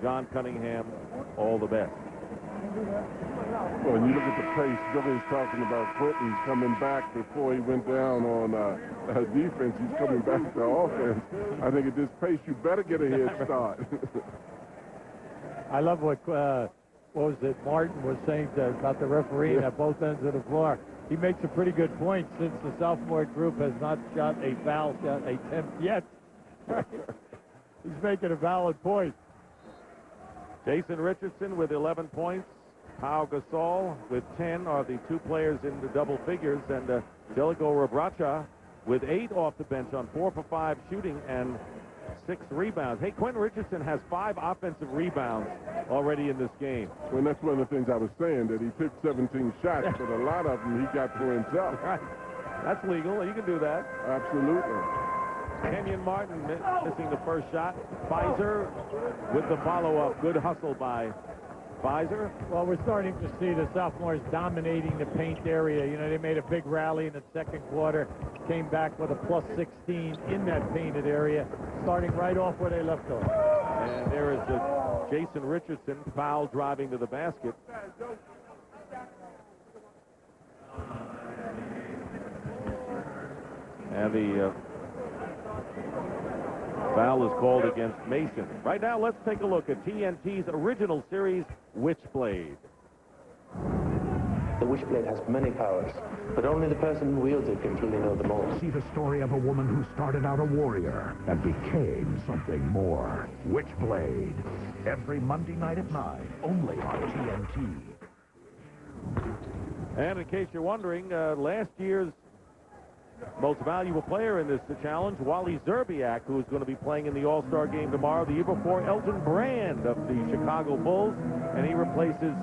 Speaker 1: John Cunningham all the best.
Speaker 6: Well, when you look at the pace, Billy's talking about Quentin coming back before he went down on defense. He's coming back to offense. I think at this pace, you better get a head start.
Speaker 9: I love what was it, Martin was saying about the refereeing at both ends of the floor. He makes a pretty good point since the sophomore group has not shot a foul shot attempt yet. He's making a valid point.
Speaker 1: Jason Richardson with 11 points. Pau Gasol with 10 are the two players in the double figures, and Deligo Rabracha with 8 off the bench on 4 for 5 shooting and 6 rebounds. Hey, Quentin Richardson has 5 offensive rebounds already in this game.
Speaker 6: Well, that's one of the things I was saying, that he took 17 shots, but a lot of them he got for himself.
Speaker 1: Right. That's legal. You can do that.
Speaker 6: Absolutely.
Speaker 1: Kenyon Martin missing the first shot. Pfizer with the follow-up. Good hustle by Pfizer.
Speaker 9: Well, we're starting to see the sophomores dominating the paint area. You know, they made a big rally in the second quarter, came back with a plus 16 in that painted area, starting right off where they left off.
Speaker 1: And there is Jason Richardson foul driving to the basket. And the foul is called against Mason. Right now, let's take a look at TNT's original series, Witchblade.
Speaker 15: The Witchblade has many powers, but only the person who wields it can truly know them all.
Speaker 16: See the story of a woman who started out a warrior and became something more. Witchblade. Every Monday night at 9, only on TNT.
Speaker 1: And in case you're wondering, last year's most valuable player in this challenge, Wally Zerbiak, who is going to be playing in the All-Star game tomorrow. The year before, Elton Brand of the Chicago Bulls, and he replaces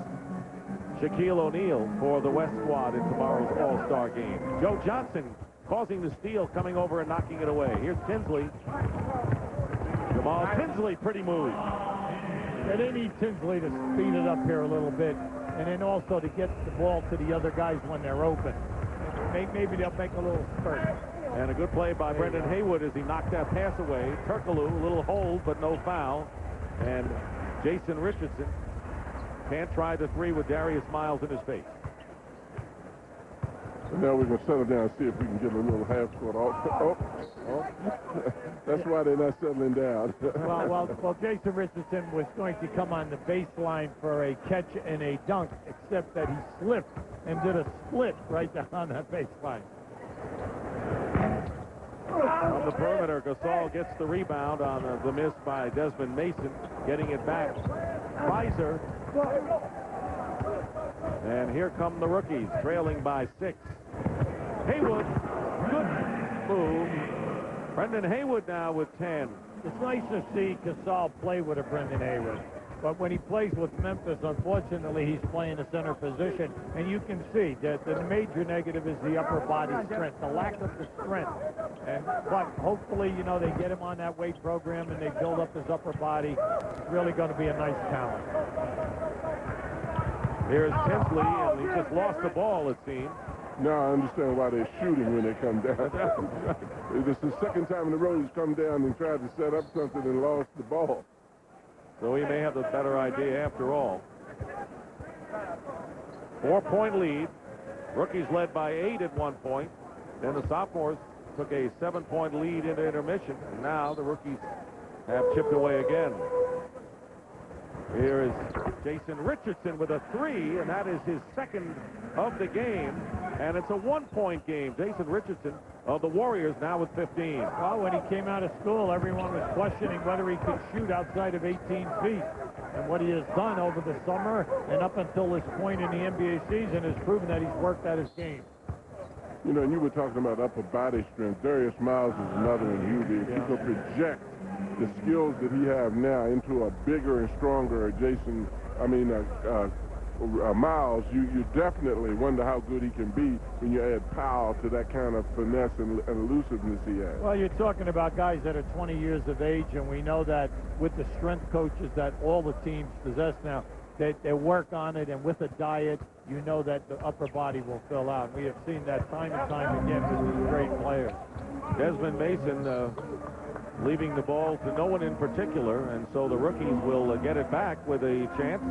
Speaker 1: Shaquille O'Neal for the West squad in tomorrow's All-Star game. Joe Johnson causing the steal, coming over and knocking it away. Here's Tinsley. Jamal Tinsley, pretty move.
Speaker 9: Yeah, they need Tinsley to speed it up here a little bit, and then also to get the ball to the other guys when they're open. Maybe they'll make a little spurt.
Speaker 1: And a good play by Brendan Haywood as he knocked that pass away. Turkoglu, a little hold, but no foul. And Jason Richardson can't try the three with Darius Miles in his face.
Speaker 6: And now we're going to settle down and see if we can get a little half court off. That's why they're not settling down.
Speaker 9: well, Jason Richardson was going to come on the baseline for a catch and a dunk, except that he slipped and did a split right down on that baseline.
Speaker 1: On the perimeter, Gasol gets the rebound on the miss by Desmond Mason, getting it back. Pfizer. And here come the rookies, trailing by 6. Haywood, good move. Brendan Haywood now with 10.
Speaker 9: It's nice to see Gasol play with a Brendan Haywood. But when he plays with Memphis, unfortunately, he's playing a center position. And you can see that the major negative is the upper body strength, the lack of the strength. But hopefully, you know, they get him on that weight program and they build up his upper body. It's really going to be a nice talent.
Speaker 1: Here's Tinsley, and he just lost the ball, it seems.
Speaker 6: Now I understand why they're shooting when they come down. It's the second time in a row he's come down and tried to set up something and lost the ball.
Speaker 1: So he may have the better idea after all. 4-point lead. Rookies led by 8 at one point. Then the sophomores took a 7-point lead into intermission. And now the rookies have chipped away again. Here is Jason Richardson with a 3, and that is his second of the game. And it's a 1-point game. Jason Richardson of the Warriors now with 15.
Speaker 9: Well, when he came out of school, everyone was questioning whether he could shoot outside of 18 feet. And what he has done over the summer and up until this point in the NBA season has proven that he's worked at his game.
Speaker 6: You know, and you were talking about upper body strength. Darius Miles is another one, Hubie. If you could project the skills that he have now into a bigger and stronger Miles, you definitely wonder how good he can be when you add power to that kind of finesse and elusiveness he has.
Speaker 9: Well, you're talking about guys that are 20 years of age, and we know that with the strength coaches that all the teams possess now, they work on it, and with a diet, you know that the upper body will fill out. We have seen that time and time again with these great players.
Speaker 1: Desmond Mason leaving the ball to no one in particular, and so the rookies will get it back with a chance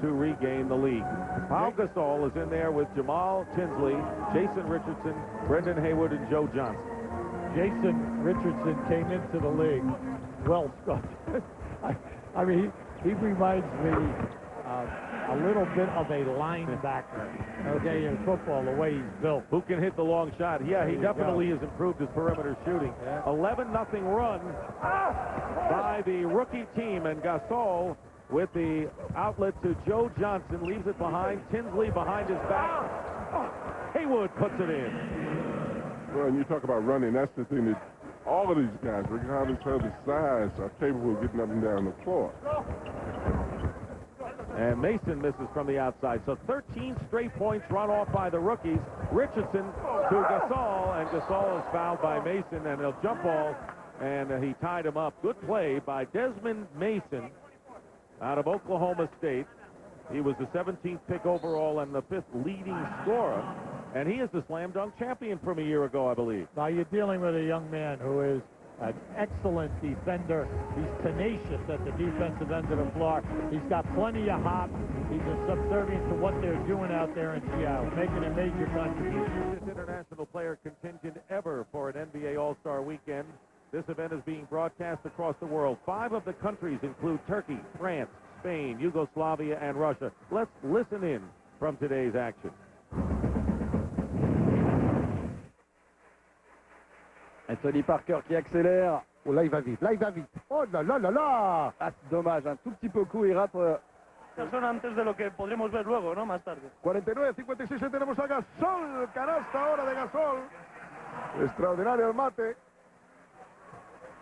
Speaker 1: to regain the lead. Pau Gasol is in there with Jamal Tinsley, Jason Richardson, Brendan Haywood, and Joe Johnson.
Speaker 9: Jason Richardson came into the league well sculpted. I mean, he reminds me a little bit of a linebacker, okay, in football, the way he's built.
Speaker 1: Who can hit the long shot? Yeah, he definitely has improved his perimeter shooting. 11-0 run by the rookie team, and Gasol with the outlet to Joe Johnson, leaves it behind. Tinsley behind his back. Haywood puts it in.
Speaker 6: Well, and you talk about running, that's the thing that all of these guys, regardless of the size, are capable of getting up and down the floor.
Speaker 1: And Mason misses from the outside. So 13 straight points run off by the rookies. Richardson to Gasol, and Gasol is fouled by Mason, and he'll jump ball, and he tied him up. Good play by Desmond Mason out of Oklahoma State. He was the 17th pick overall and the 5th leading scorer, and he is the slam dunk champion from a year ago, I believe.
Speaker 9: Now you're dealing with a young man who is an excellent defender. He's tenacious at the defensive end of the floor. He's got plenty of hop. He's subservient to what they're doing out there in Seattle, making a major contribution.
Speaker 1: This international player contingent ever for an NBA All-Star weekend. This event is being broadcast across the world. 5 of the countries include Turkey, France, Spain, Yugoslavia, and Russia. Let's listen in from today's action.
Speaker 17: Anthony Parker qui accélère. Oh là, il va vite. Là, il va vite. Oh là là là là. Ah, c'est dommage. Un tout petit peu court, il rate.
Speaker 18: Son antes de lo que podremos ver luego, ¿no? Más tarde.
Speaker 8: 49-56 tenemos a Gasol. Canasta ahora de Gasol. Extraordinario el mate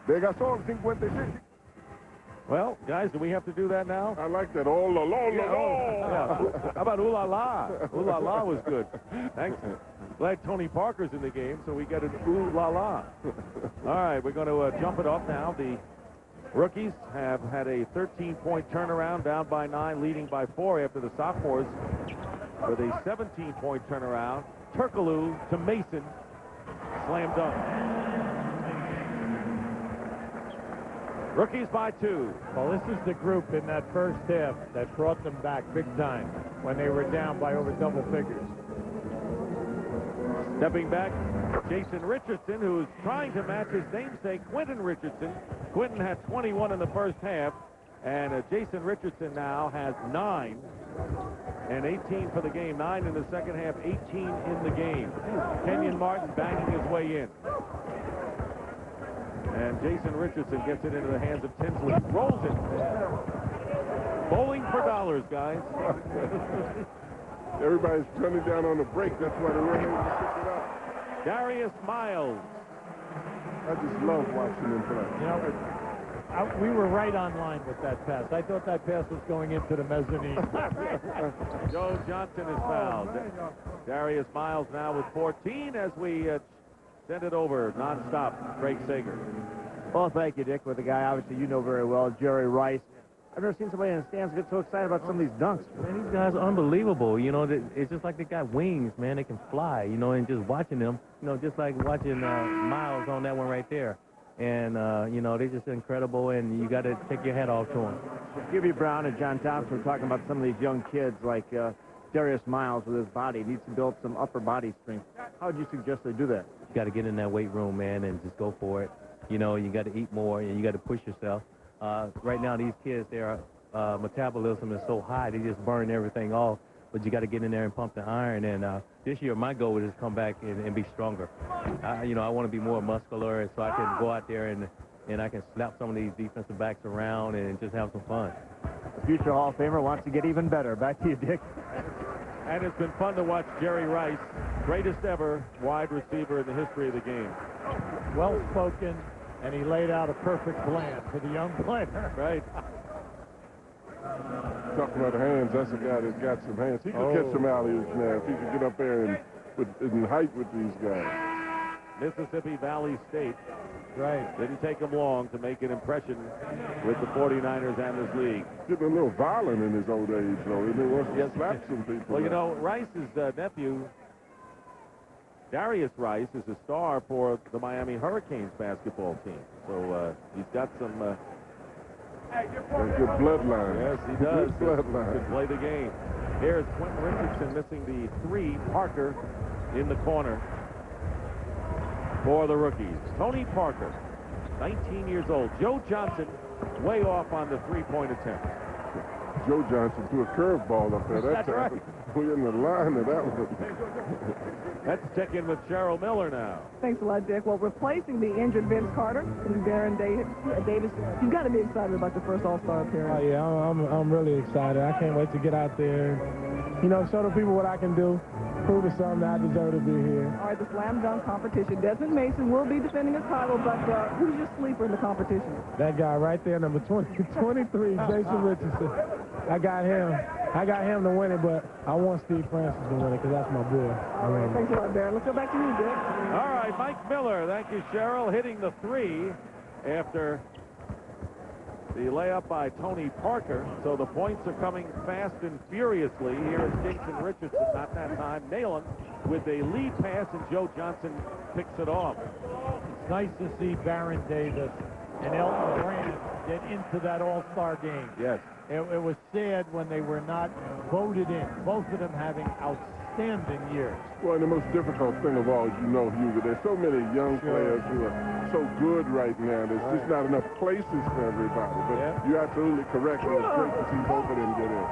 Speaker 8: de Gasol, 56.
Speaker 1: Well, guys, do we have to do that now?
Speaker 6: I like that. Oh, la, la, la,
Speaker 1: yeah. How about ooh la la? Ooh la la was good. Thanks. Glad Tony Parker's in the game, so we get an ooh la la. All right, we're going to jump it off now. The rookies have had a 13-point turnaround, down by 9, leading by 4 after the sophomores with a 17-point turnaround. Turkoglu to Mason. Slam dunk. Rookies by 2.
Speaker 9: Well, this is the group in that first half that brought them back big time when they were down by over double figures.
Speaker 1: Stepping back, Jason Richardson, who's trying to match his namesake, Quentin Richardson. Quentin had 21 in the first half, and Jason Richardson now has 9 and 18 for the game. 9 in the second half, 18 in the game. Kenyon Martin banging his way in. And Jason Richardson gets it into the hands of Tinsley. Rolls it. Bowling for dollars, guys.
Speaker 6: Everybody's turning down on the break. That's why they're able to pick it up.
Speaker 1: Darius Miles
Speaker 6: I just love watching him play.
Speaker 9: You know, we were right on line with that pass. I thought that pass was going into the mezzanine.
Speaker 1: Joe Johnson is fouled. Darius Miles now with 14 as we send it over nonstop. Craig Sager.
Speaker 3: Well, thank you, Dick, with a guy obviously you know very well, Jerry Rice. I've never seen somebody in the stands get so excited about some of these dunks.
Speaker 2: Man, these guys are unbelievable. You know, it's just like they got wings, man. They can fly, you know, and just watching them, you know, just like watching Miles on that one right there. And, you know, they're just incredible, and you got to take your hat off to them.
Speaker 3: Gibby Brown and John Thompson were talking about some of these young kids like Darius Miles with his body. He needs to build some upper body strength. How would you suggest they do that?
Speaker 2: You got to get in that weight room, man, and just go for it. You know, you got to eat more, and you got to push yourself. Right now, these kids, their metabolism is so high, they just burn everything off. But you got to get in there and pump the iron. And this year, my goal is to come back and be stronger. You know, I want to be more muscular, so I can go out there and I can slap some of these defensive backs around and just have some fun.
Speaker 3: The future Hall of Famer wants to get even better. Back to you, Dick.
Speaker 1: And it's been fun to watch Jerry Rice, greatest ever wide receiver in the history of the game.
Speaker 9: Well-spoken, and he laid out a perfect plan for the young player.
Speaker 1: Right.
Speaker 6: Talking about hands, that's a guy that's got some hands. He could catch some alley-oops now if he could get up there and in height with these guys.
Speaker 1: Mississippi Valley State.
Speaker 9: Right.
Speaker 1: Didn't take him long to make an impression with the 49ers and this league.
Speaker 6: Getting a little violent in his old age, though. He wants to slap some people.
Speaker 1: Well, you know, Rice's nephew, Darius Rice, is a star for the Miami Hurricanes basketball team. So he's got some...
Speaker 6: good bloodline.
Speaker 1: Yes, he does.
Speaker 6: Good bloodline.
Speaker 1: Can play the game. Here's Quentin Richardson missing the 3. Parker in the corner for the rookies. Tony Parker, 19 years old. Joe Johnson, way off on the 3-point attempt.
Speaker 6: Joe Johnson threw a curveball up there.
Speaker 1: That's right.
Speaker 6: We're in the line of that one.
Speaker 1: Let's check in with Cheryl Miller now.
Speaker 5: Thanks a lot, Dick. Well, replacing the injured Vince Carter and Baron Davis, you've got to be excited about the first All-Star appearance.
Speaker 13: Oh, yeah, I'm really excited. I can't wait to get out there and, you know, show the people what I can do, prove to some that I deserve to be here.
Speaker 5: All right, the slam dunk competition. Desmond Mason will be defending his title, but who's your sleeper in the competition?
Speaker 13: That guy right there, number 23, Jason Richardson. I got him to win it, but I want Steve Francis to win it because that's my boy.
Speaker 5: All right, thanks a lot, Baron. Let's go back to you, Dick.
Speaker 1: All right, Mike Miller. Thank you, Cheryl. Hitting the 3 after the layup by Tony Parker. So the points are coming fast and furiously. Here is Jason Richardson, not that time, nailing with a lead pass, and Joe Johnson picks it off.
Speaker 9: It's nice to see Baron Davis and Elton Brand get into that All-Star game.
Speaker 1: Yes.
Speaker 9: It was sad when they were not voted in, both of them having outstanding years.
Speaker 6: Well, and the most difficult thing of all, you know, Hugo, there's so many young players who are so good right now. There's just not enough places for everybody. But you're absolutely correct. It was great to see both of them get in.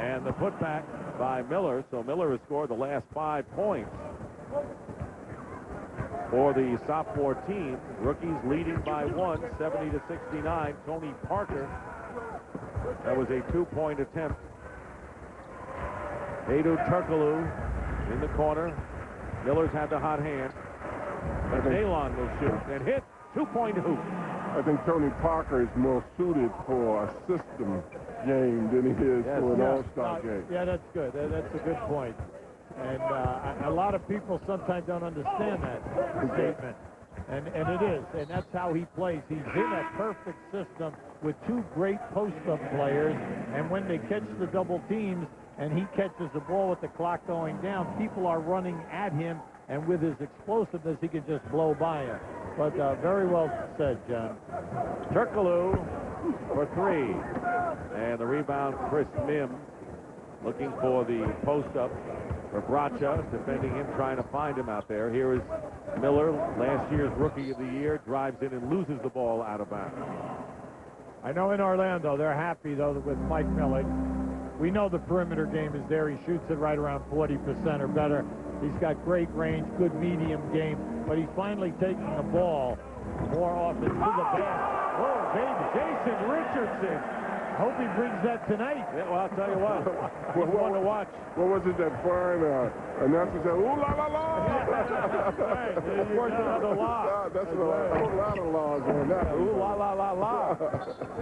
Speaker 1: And the putback by Miller. So Miller has scored the last 5 points for the sophomore team. Rookies leading by 1, 70-69. Tony Parker. That was a 2-point attempt. Edu Turkoglu in the corner. Miller's had the hot hand. But Nalon will shoot and hit. 2-point hoop.
Speaker 6: I think Tony Parker is more suited for a system game than he is for an all-star game.
Speaker 9: Yeah, that's good. That's a good point. And a lot of people sometimes don't understand that statement. And it is. And that's how he plays. He's in a perfect system with 2 great post-up players. And when they catch the double teams and he catches the ball with the clock going down, people are running at him. And with his explosiveness, he can just blow by him. But very well said, John.
Speaker 1: Turkoglu for 3. And the rebound, Chris Mims looking for the post-up for Bracha, defending him, trying to find him out there. Here is Miller, last year's Rookie of the Year, drives in and loses the ball out of bounds.
Speaker 9: I know in Orlando they're happy, though, with Mike Miller. We know the perimeter game is there. He shoots it right around 40% or better. He's got great range, good medium game, but he's finally taking the ball more often to the basket. Oh, baby, Jason Richardson Hope he brings that tonight.
Speaker 2: Yeah, well, I'll tell you what. He's one to watch.
Speaker 6: What was it that foreign announcer said? Ooh, la, la, la!
Speaker 2: That's right. There you go. The law.
Speaker 6: That's a whole lot of laws on that.
Speaker 2: Ooh, la, la, la, la.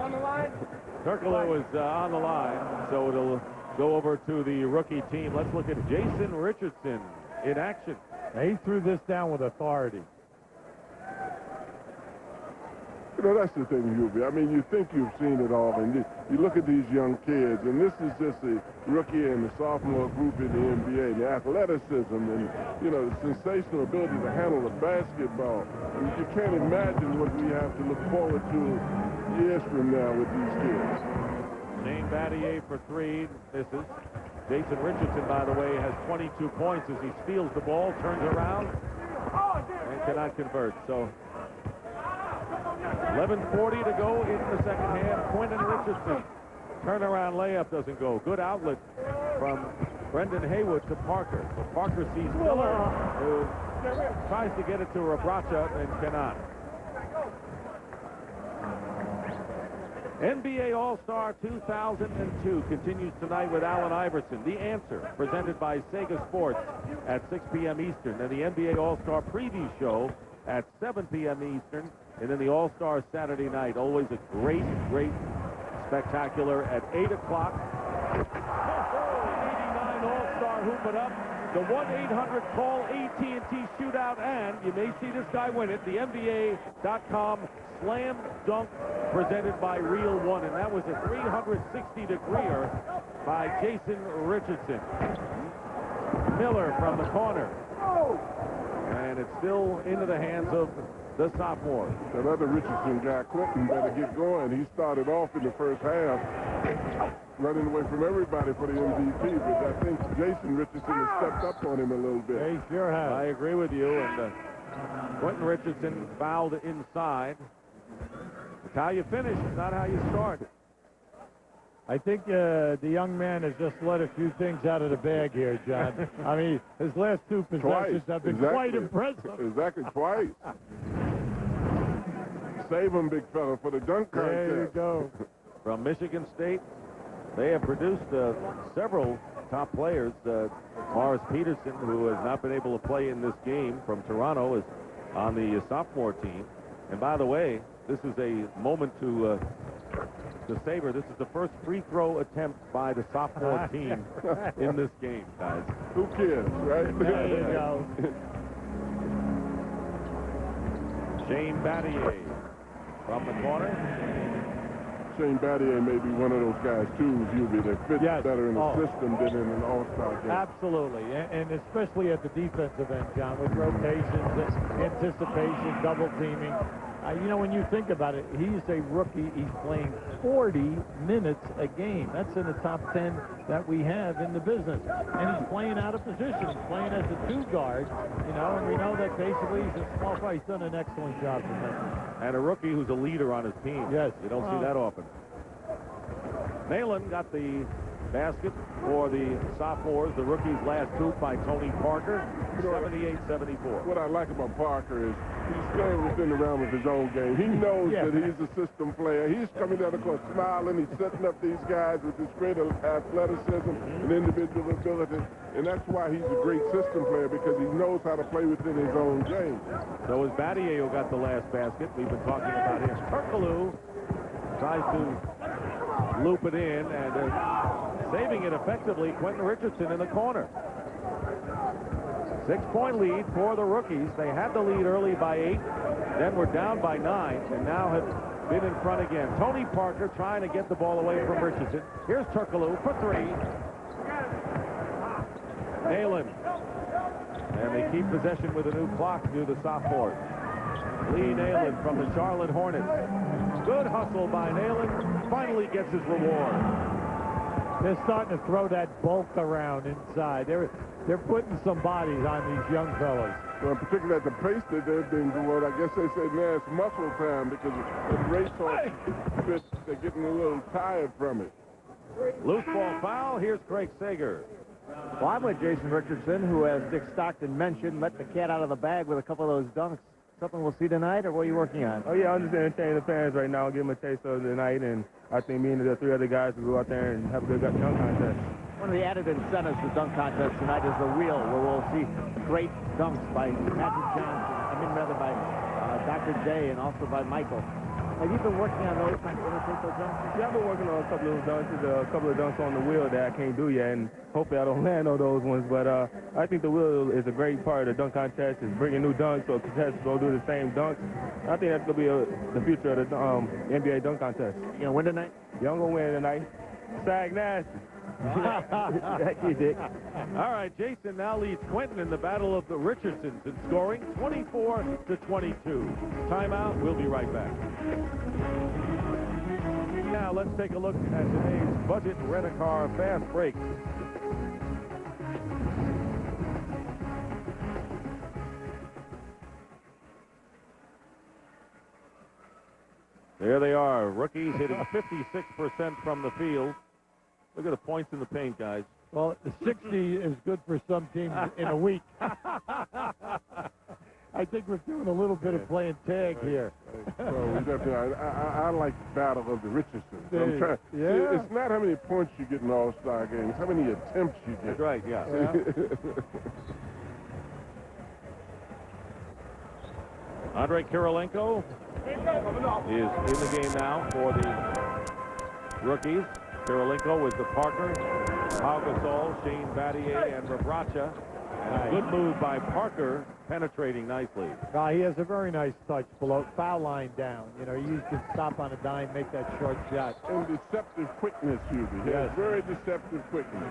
Speaker 5: On the line?
Speaker 2: Turkoglu is on the line, so it'll go over to the rookie team. Let's look at Jason Richardson in action.
Speaker 9: He threw this down with authority.
Speaker 6: You know, that's the thing, Hubie. I mean, you think you've seen it all, and you look at these young kids, and this is just the rookie and the sophomore group in the NBA, the athleticism and, you know, the sensational ability to handle the basketball. You can't imagine what we have to look forward to years from now with these kids.
Speaker 2: Shane Battier for three. Misses. Jason Richardson, by the way, has 22 points as he steals the ball, turns around, and cannot convert. So 11:40 to go in the second half. Quentin Richardson. Turnaround layup doesn't go. Good outlet from Brendan Haywood to Parker. So Parker sees Miller, who tries to get it to Rabracha and cannot. NBA All-Star 2002 continues tonight with Allen Iverson. The Answer, presented by Sega Sports at 6 p.m. Eastern. And the NBA All-Star Preview Show at 7 p.m. Eastern. And then the All-Star Saturday night. Always a great spectacular at 8 o'clock. 89 All-Star hoop it up. The 1-800-CALL AT&T shootout, and you may see this guy win it. The NBA.com Slam Dunk presented by Reel One, and that was a 360-degreer by Jason Richardson. Miller from the corner. And it's still into the hands of the sophomore.
Speaker 6: That other Richardson guy, Clinton, better get going. He started off in the first half running away from everybody for the MVP, but I think Jason Richardson has stepped up on him a little bit.
Speaker 9: He sure has.
Speaker 2: I agree with you. And Quentin Richardson fouled inside. It's how you finish, not how you start.
Speaker 9: I think the young man has just let a few things out of the bag here, John. I mean, his last two possessions have been quite impressive.
Speaker 6: Exactly, twice. Save him, big fella, for the dunk contest.
Speaker 9: There you go.
Speaker 2: From Michigan State, they have produced several top players. Morris Peterson, who has not been able to play in this game from Toronto, is on the sophomore team. And by the way, this is a moment to savor. This is the first free throw attempt by the sophomore team in this game, guys.
Speaker 6: Who cares, right?
Speaker 9: There you go.
Speaker 2: Shane Battier from the corner.
Speaker 6: Shane Battier may be one of those guys, too, Hubie, that fits better in the system than in an all-star game.
Speaker 9: Absolutely, and especially at the defensive end, John, with rotations, anticipation, double teaming. You know, when you think about it, he's a rookie. He's playing 40 minutes a game. That's in the top 10 that we have in the business. And he's playing out of position. He's playing as a two guard, you know, and we know that basically he's a small guy. He's done an excellent job for him.
Speaker 2: And a rookie who's a leader on his team.
Speaker 9: Yes.
Speaker 2: You don't see that often. Nalen got the basket for the sophomores. The rookie's last hoop by Tony Parker, 78-74.
Speaker 6: What I like about Parker is he's staying within the realm of his own game. He knows that he's a system player. He's coming down the court smiling. He's setting up these guys with this great athleticism and individual ability. And that's why he's a great system player, because he knows how to play within his own game.
Speaker 2: So is Battier who got the last basket. We've been talking about him. Turkoglu tries to loop it in, and saving it effectively, Quentin Richardson in the corner. 6-point lead for the rookies. They had the lead early by 8, then were down by 9, and now have been in front again. Tony Parker trying to get the ball away from Richardson. Here's Turkoglu for 3. Nalen. And they keep possession with a new clock to the sophomores. Lee Nalen from the Charlotte Hornets. Good hustle by Nalen. Finally gets his reward.
Speaker 9: They're starting to throw that bulk around inside. They're putting some bodies on these young fellas.
Speaker 6: Well, particularly at the pace that they've been going, I guess they say, man, it's muscle time, because the racehorse fits, they're getting a little tired from it.
Speaker 2: Loose ball foul. Here's Craig Sager.
Speaker 3: Well, I'm with Jason Richardson, who, as Dick Stockton mentioned, let the cat out of the bag with a couple of those dunks. Something we'll see tonight, or what are you working on?
Speaker 11: Oh, yeah, I'm just entertaining the fans right now, give them a taste of the night, and I think me and the 3 other guys will go out there and have a good dunk contest.
Speaker 3: One of the added incentives for dunk contest tonight is the wheel, where we'll see great dunks by Patrick Johnson, by Dr. J, and also by Michael. Have you been working on those trying to imitate those dunks?
Speaker 11: Yeah, I've been working on a couple of dunks. There's a couple of dunks on the wheel that I can't do yet, and hopefully I don't land on those ones. But I think the wheel is a great part of the dunk contest. It's bringing new dunks, so contestants will do the same dunks. I think that's going to be the future of the NBA dunk contest.
Speaker 3: You going to win tonight?
Speaker 11: Yeah, I'm going to win tonight. Sag nasty.
Speaker 3: Thank you, Dick.
Speaker 1: All right, Jason now leads Quentin in the battle of the Richardsons in scoring 24-22. Timeout. We'll be right back. Now let's take a look at today's budget rent-a-car fast break. There they are, rookies hitting 56% from the field. Look at the points in the paint, guys.
Speaker 9: Well, 60 is good for some teams in a week. I think we're doing a little bit of playing tag here.
Speaker 6: Well, we definitely, I like the battle of the Richardsons. I'm trying,
Speaker 9: yeah.
Speaker 6: It's not how many points you get in All-Star games, how many attempts you get.
Speaker 1: That's right, yeah. Andrei Kirilenko is in the game now for the rookies. Kirilenko with the Parker, Pau Gasol, Shane Battier, and Rebraca. And a good move by Parker, penetrating nicely.
Speaker 9: He has a very nice touch below, foul line down. You know, you can stop on a dime, make that short shot.
Speaker 6: And deceptive quickness, Hubie. Yes, very deceptive quickness.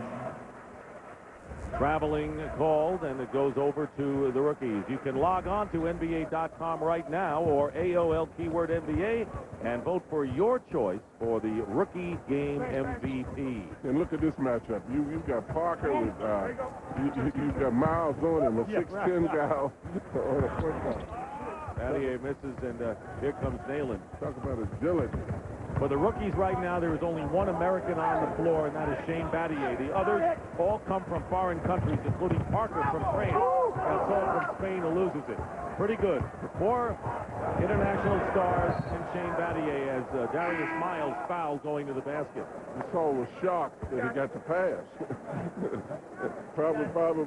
Speaker 1: Traveling called, and it goes over to the rookies. You can log on to NBA.com right now, or AOL keyword NBA, and vote for your choice for the Rookie Game MVP.
Speaker 6: And look at this matchup. You've got Parker with, you've got Miles on him, a 6'10" guy on a point guard.
Speaker 1: Battier misses, and here comes Nalen.
Speaker 6: Talk about agility.
Speaker 1: For the rookies right now, there is only one American on the floor, and that is Shane Battier. The others all come from foreign countries, including Parker from France, Gasol from Spain, who loses it. Pretty good. 4 international stars in Shane Battier as Darius Miles foul going to the basket.
Speaker 6: Gasol was shocked that he got the pass. probably thought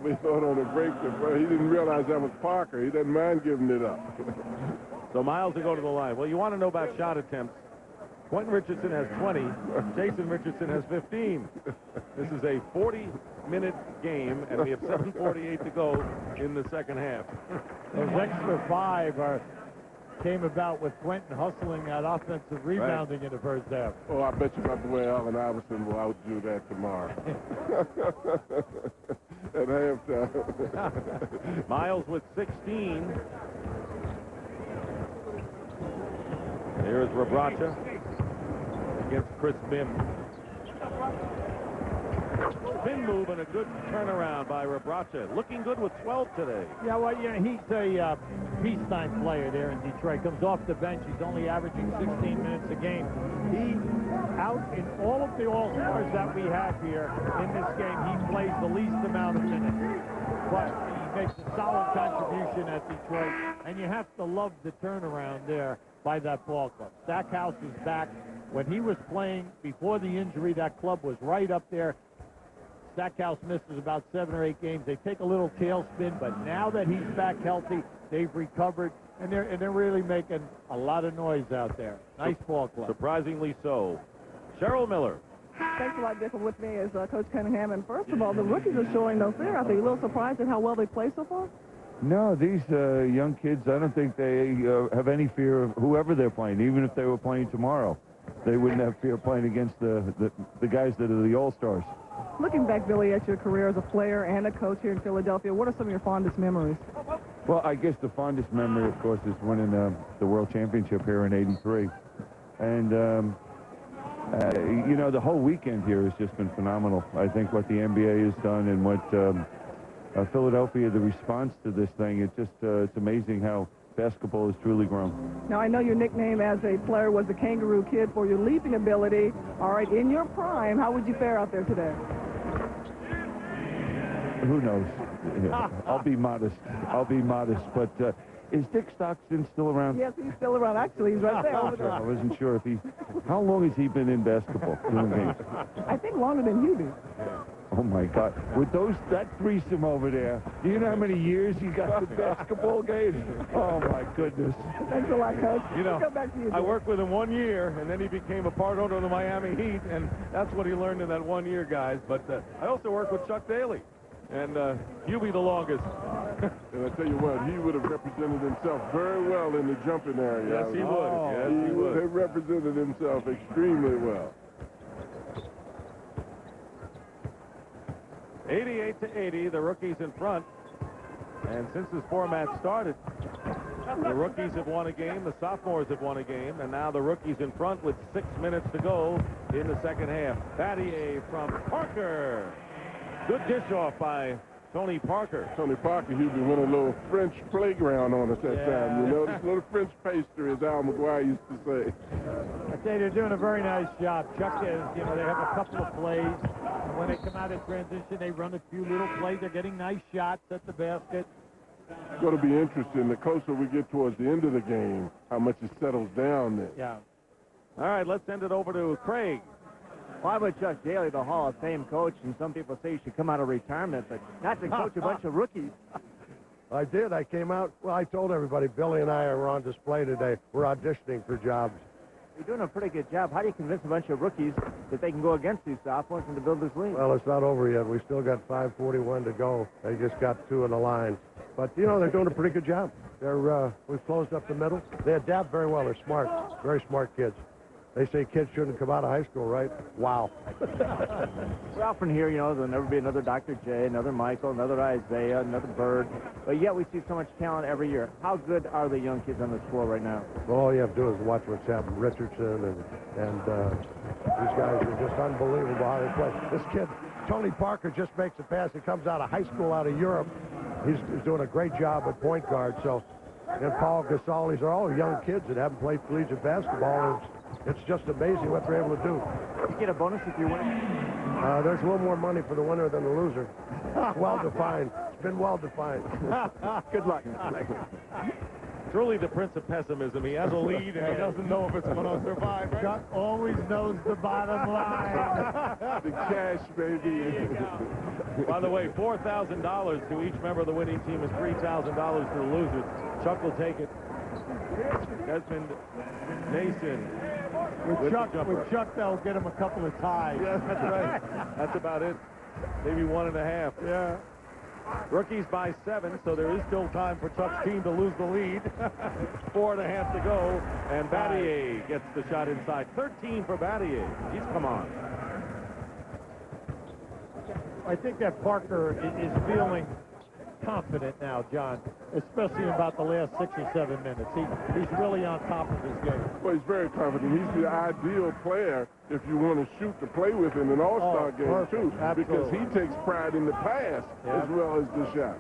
Speaker 6: on the break that he didn't realize that was Parker. He doesn't mind giving it up.
Speaker 1: So Miles will go to the line. Well, you want to know about shot attempts. Quentin Richardson has 20. Jason Richardson has 15. This is a 40-minute game, and we have 7:48 to go in the second half.
Speaker 9: Those extra 5 came about with Quentin hustling that offensive rebounding in the first half.
Speaker 6: Oh, I bet you my boy Allen Iverson will outdo that tomorrow. At halftime.
Speaker 1: Miles with 16. There's Rebraca against Chris Bim. Spin move and a good turnaround by Rebraca. Looking good with 12 today.
Speaker 9: Yeah, well, yeah, he's a peacetime player there in Detroit. Comes off the bench. He's only averaging 16 minutes a game. He, out in all of the All-Stars that we have here in this game, he plays the least amount of minutes. But he makes a solid contribution at Detroit. And you have to love the turnaround there by that ball club. Stackhouse is back. When he was playing before the injury, that club was right up there. Stackhouse misses about 7 or 8 games. They take a little tailspin, but now that he's back healthy, they've recovered, and they're really making a lot of noise out there. Nice ball club.
Speaker 1: Surprisingly so. Cheryl Miller.
Speaker 5: Thanks a lot, Dick. With me is Coach Cunningham. And first of all, the rookies are showing no fear. Are you a little surprised at how well they play so far?
Speaker 14: No, these young kids, I don't think they have any fear of whoever they're playing, even if they were playing tomorrow. They wouldn't have fear playing against the guys that are the All-Stars.
Speaker 5: Looking back, Billy, at your career as a player and a coach here in Philadelphia, what are some of your fondest memories?
Speaker 14: Well, I guess the fondest memory, of course, is winning the World Championship here in '83. And, you know, the whole weekend here has just been phenomenal. I think what the NBA has done and what Philadelphia, the response to this thing, it's amazing how basketball has truly grown.
Speaker 5: Now, I know your nickname as a player was the Kangaroo Kid for your leaping ability. All right, in your prime, how would you fare out there today?
Speaker 14: Who knows? I'll be modest. But, Is Dick Stockton still around?
Speaker 5: Yes, he's still around. Actually, he's right there. Over there.
Speaker 14: I wasn't sure if he... How long has he been in basketball? Doing games?
Speaker 5: I think longer than Hubie.
Speaker 14: Oh, my God. With that threesome over there, do you know how many years you got the basketball games? Oh, my goodness.
Speaker 5: Thanks a lot, Coach.
Speaker 1: You know,
Speaker 5: Let's go back to you,
Speaker 1: I
Speaker 5: Dick.
Speaker 1: worked with him 1 year, and then he became a part owner of the Miami Heat, and that's what he learned in that 1 year, guys. But I also worked with Chuck Daly, and Hubie the longest.
Speaker 6: And I tell you what, he would have represented himself very well in the jumping area.
Speaker 1: Yes, he would. Yes, he
Speaker 6: would have represented himself extremely well.
Speaker 1: 88-80, the rookies in front. And since this format started, the rookies have won a game, the sophomores have won a game, and now the rookies in front with 6 minutes to go in the second half. Battier from Parker. Good dish off by Tony Parker.
Speaker 6: Tony Parker, Hubie went a little French playground on us that time. You know, this little French pastry, as Al McGuire used to say.
Speaker 9: I say they're doing a very nice job. Chuck is, you know, they have a couple of plays. When they come out of transition, they run a few little plays. They're getting nice shots at the basket.
Speaker 6: It's going to be interesting. The closer we get towards the end of the game, how much it settles down there.
Speaker 9: Yeah.
Speaker 1: All right, let's send it over to Craig.
Speaker 3: Well, I'm with Chuck Daly, the Hall of Fame coach, and some people say he should come out of retirement, but not to coach a bunch of rookies.
Speaker 8: I did. I came out. Well, I told everybody, Billy and I are on display today. We're auditioning for jobs.
Speaker 3: You're doing a pretty good job. How do you convince a bunch of rookies that they can go against these sophomores and to build this league?
Speaker 8: Well, it's not over yet. We still got 5:41 to go. They just got 2 in the line. But, you know, they're doing a pretty good job. We've closed up the middle. They adapt very well. They're smart, very smart kids. They say kids shouldn't come out of high school, right? Wow.
Speaker 3: We often hear, you know, there'll never be another Dr. J, another Michael, another Isaiah, another Bird. But yet we see so much talent every year. How good are the young kids on this floor right now?
Speaker 8: Well, all you have to do is watch what's happened. Richardson and these guys are just unbelievable how they play. This kid, Tony Parker, just makes a pass. He comes out of high school out of Europe. He's doing a great job at point guard. So, and Paul Gasol, these are all young kids that haven't played collegiate basketball. It's just amazing what they're able to do.
Speaker 3: You get a bonus if you win?
Speaker 8: There's a little more money for the winner than the loser. Well-defined. It's been well-defined.
Speaker 3: Good luck.
Speaker 1: Truly the prince of pessimism. He has a lead, and he doesn't know if it's going to survive. Right?
Speaker 9: Chuck always knows the bottom line.
Speaker 6: The cash, baby.
Speaker 1: By the way, $4,000 to each member of the winning team and $3,000 to the losers. Chuck will take it. Desmond Mason.
Speaker 9: With Chuck, they'll get him a couple of ties.
Speaker 1: Yeah, that's right. That's about it. Maybe 1.5.
Speaker 9: Yeah.
Speaker 1: Rookies by 7, so there is still time for Chuck's team to lose the lead. 4.5 to go, and Battier gets the shot inside. 13 for Battier. He's come on.
Speaker 9: I think that Parker is feeling confident now, John, especially about the last 6 or 7 minutes. He's really on top of his game.
Speaker 6: Well, he's very confident. He's the ideal player if you want to shoot to play with in an all-star game, too.
Speaker 9: Absolutely.
Speaker 6: Because he takes pride in the pass as well as the shot.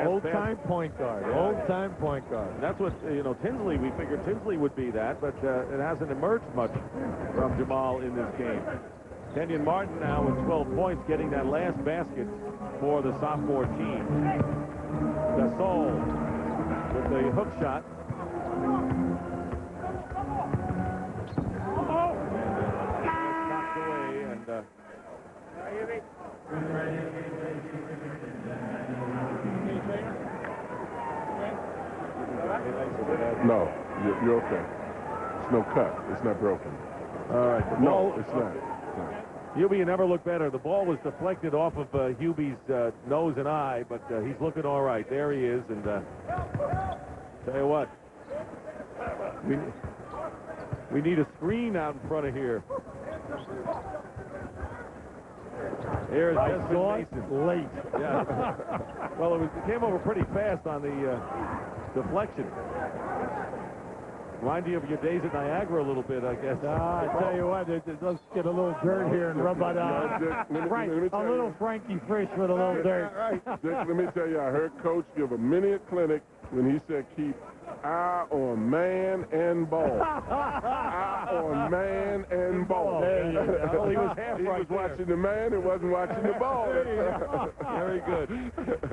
Speaker 9: Old-time point guard. Old-time point guard.
Speaker 1: That's what, you know, Tinsley, we figured Tinsley would be that, but it hasn't emerged much from Jamal in this game. Kenyon Martin now with 12 points, getting that last basket for the sophomore team. Gasol with the hook shot. Knocked away, and
Speaker 6: No, you're okay. It's no cut. It's not broken.
Speaker 1: all right.
Speaker 6: No, it's not.
Speaker 1: Hubie, you never look better. The ball was deflected off of Hubie's nose and eye, but he's looking all right. There he is, and tell you what, we need a screen out in front of here. Here's Desmond Mason.
Speaker 9: Late.
Speaker 1: Yeah. Well, it came over pretty fast on the deflection. Remind you of your days at Niagara a little bit, I guess.
Speaker 9: I tell you what, let's get a little dirt here and rub it on. A little Frankie Frisch with a little dirt.
Speaker 6: Dick, let me tell you, I heard Coach give a minute clinic when he said keep eye on man and ball. Eye on man and ball.
Speaker 1: There you go. Well, he was half
Speaker 6: He
Speaker 1: right
Speaker 6: was
Speaker 1: there.
Speaker 6: watching the man and wasn't watching the ball.
Speaker 1: Very good.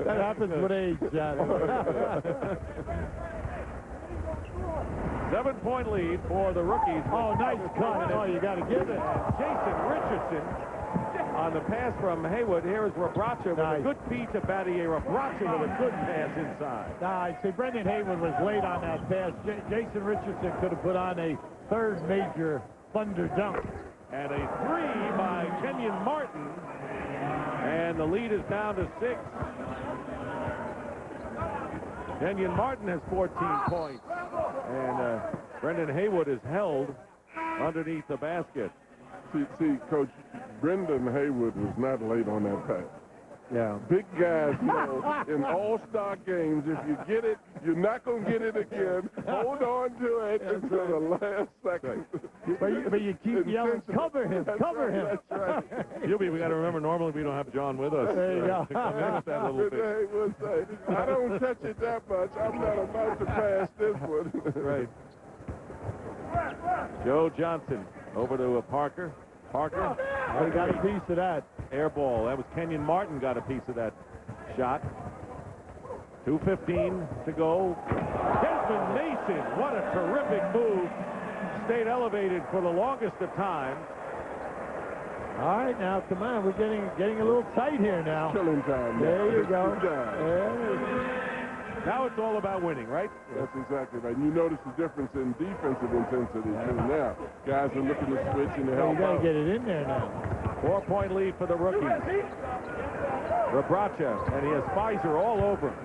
Speaker 9: That happens with age, John.
Speaker 1: 7-point lead for the rookies.
Speaker 9: Oh, nice cut. Oh, you got to give it.
Speaker 1: Jason Richardson on the pass from Haywood. Here is Rabracha with a good feed to Battier. Rabracha with a good pass inside.
Speaker 9: Nice. See, Brendan Haywood was late on that pass. Jason Richardson could have put on a third major thunder dunk.
Speaker 1: And a three by Kenyon Martin. And the lead is down to 6. Kenyon Martin has 14 points. And Brendan Haywood is held underneath the basket.
Speaker 6: See, Coach, Brendan Haywood was not late on that pass.
Speaker 9: Yeah.
Speaker 6: Big guys know in all-star games, if you get it, you're not going to get it again. Hold on to it until the last second.
Speaker 9: But you keep yelling, cover him, cover him.
Speaker 6: That's right.
Speaker 1: We got to remember, normally we don't have John with us.
Speaker 9: There you go.
Speaker 1: To convince that a little bit.
Speaker 6: Brendan Haywood say, I don't touch it that much. I'm not about to pass this one.
Speaker 1: Right. Joe Johnson over to Parker. Parker.
Speaker 9: He got a piece of that.
Speaker 1: Air ball. That was Kenyon Martin got a piece of that shot. 2:15 to go. Desmond Mason, what a terrific move. Stayed elevated for the longest of time.
Speaker 9: All right, now, come on. We're getting a little tight here now.
Speaker 6: Killing time.
Speaker 9: There you go.
Speaker 1: Now it's all about winning, right?
Speaker 6: That's exactly right. And you notice the difference in defensive intensity too now. Guys are looking to switch and to help
Speaker 9: You got to
Speaker 6: out.
Speaker 9: get it in there now.
Speaker 1: 4-point lead for the rookies. Rabracha, and he has Pfizer all over him.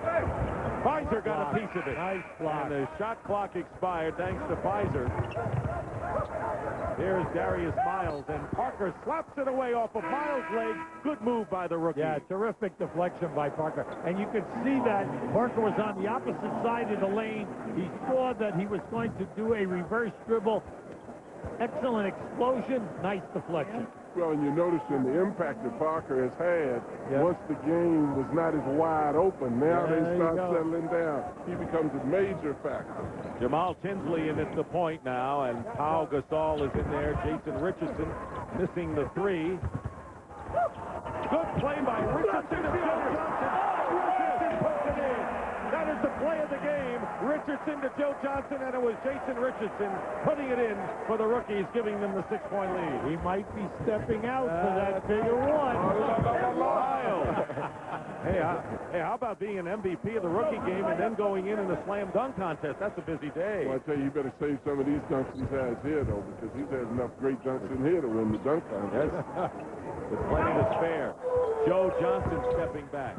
Speaker 1: Pfizer got a piece of it.
Speaker 9: Nice block.
Speaker 1: And the shot clock expired thanks to Pfizer. Here's Darius Miles, and Parker slaps it away off of Miles' leg. Good move by the rookie.
Speaker 9: Yeah, terrific deflection by Parker. And you could see that Parker was on the opposite side of the lane. He saw that he was going to do a reverse dribble. Excellent explosion. Nice deflection.
Speaker 6: Well, and you're noticing the impact that Parker has had once the game was not as wide open. Now they start settling down. He becomes a major factor.
Speaker 1: Jamal Tinsley in at the point now, and Pau Gasol is in there. Jason Richardson missing the three. Good play by Richardson to Joe Johnson. Richardson puts it in. That is the play of the game. Richardson to Joe Johnson, and it was Jason Richardson putting it in for the rookies, giving them the 6-point lead.
Speaker 9: He might be stepping out for that figure one.
Speaker 1: Hey, how about being an MVP of the rookie game and then going in a slam dunk contest? That's a busy day.
Speaker 6: Well, I tell you, you better save some of these dunks he has here, though, because he's had enough great dunks in here to win the dunk contest.
Speaker 1: Yes. With plenty to spare. Joe Johnson stepping back.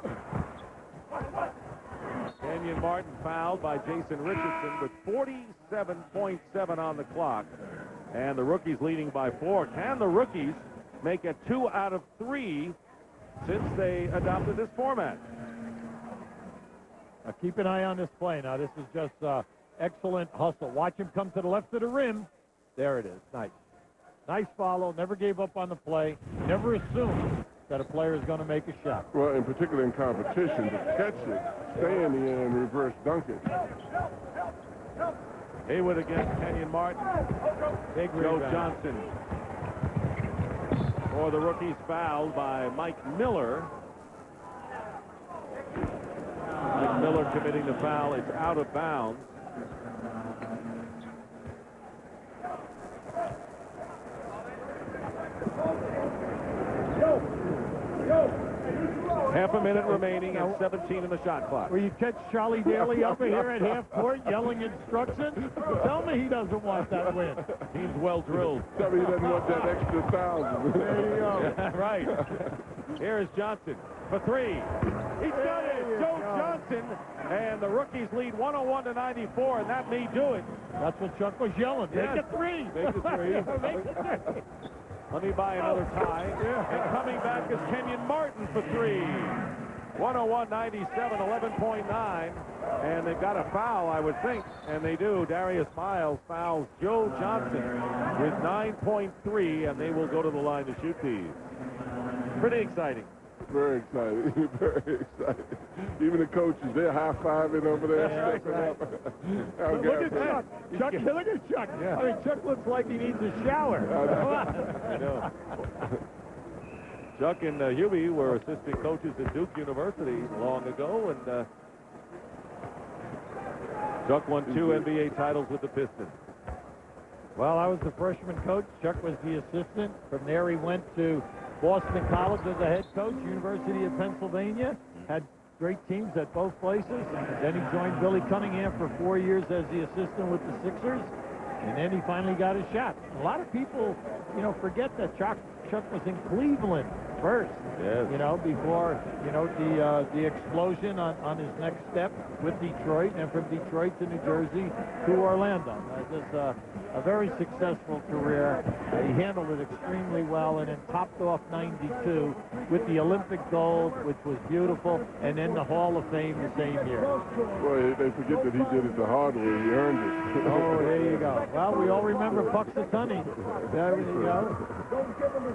Speaker 1: Kenyon Martin fouled by Jason Richardson with 47.7 on the clock. And the rookies leading by 4. Can the rookies make it 2 out of 3 since they adopted this format?
Speaker 9: Now keep an eye on this play. Now this is just excellent hustle. Watch him come to the left of the rim. There it is. Nice. Nice follow. Never gave up on the play. Never assumed that a player is going to make a shot.
Speaker 6: Well, in particular in competition, to catch it, stay in the air and reverse dunk it.
Speaker 1: Haywood against Kenyon Martin.
Speaker 9: Big
Speaker 1: Joe
Speaker 9: rebound.
Speaker 1: Johnson. For the rookies, fouled by Mike Miller. Mike Miller committing the foul. It's out of bounds. Half a minute remaining and 17 in the shot clock.
Speaker 9: Will you catch Charlie Daly over here at half court yelling instructions? Tell me he doesn't want that win.
Speaker 1: Team's well drilled.
Speaker 6: Tell me he doesn't want that extra 1,000.
Speaker 9: There you go.
Speaker 1: Yeah, right. Here is Johnson for 3. He's done it. Joe Johnson, and the rookies lead 101-94, and that may do it.
Speaker 9: That's what Chuck was yelling.
Speaker 1: Yes.
Speaker 9: Make it 3.
Speaker 1: Make it 3.
Speaker 9: Make it 3.
Speaker 1: Let me buy another tie. And coming back is Kenyon Martin for 3. 101-97, 11.9. And they've got a foul, I would think. And they do. Darius Miles fouls Joe Johnson with 9.3, and they will go to the line to shoot these. Pretty exciting.
Speaker 6: Very excited. Very excited. Even the coaches, they're high-fiving over there, stepping up.
Speaker 9: Look at Chuck. Chuck, look at Chuck.
Speaker 1: Yeah.
Speaker 9: I mean, Chuck looks like he needs a shower.
Speaker 1: I know. Chuck and Hubie were assistant coaches at Duke University long ago, and Chuck won 2 NBA titles with the Pistons.
Speaker 9: Well, I was the freshman coach. Chuck was the assistant. From there, he went to Boston College as a head coach, University of Pennsylvania. Had great teams at both places. Then he joined Billy Cunningham for 4 years as the assistant with the Sixers. And then he finally got his shot. A lot of people, you know, forget that Chuck was in Cleveland first.
Speaker 1: Yes.
Speaker 9: You know, before, you know, the explosion on his next step with Detroit, and from Detroit to New Jersey to Orlando. Just a very successful career. He handled it extremely well, and then topped off 92 with the Olympic gold, which was beautiful, and then the Hall of Fame the same year.
Speaker 6: Boy, they forget that he did it the hard way. He earned it.
Speaker 9: Oh, there you go. Well, we all remember Puxatawny. There you go.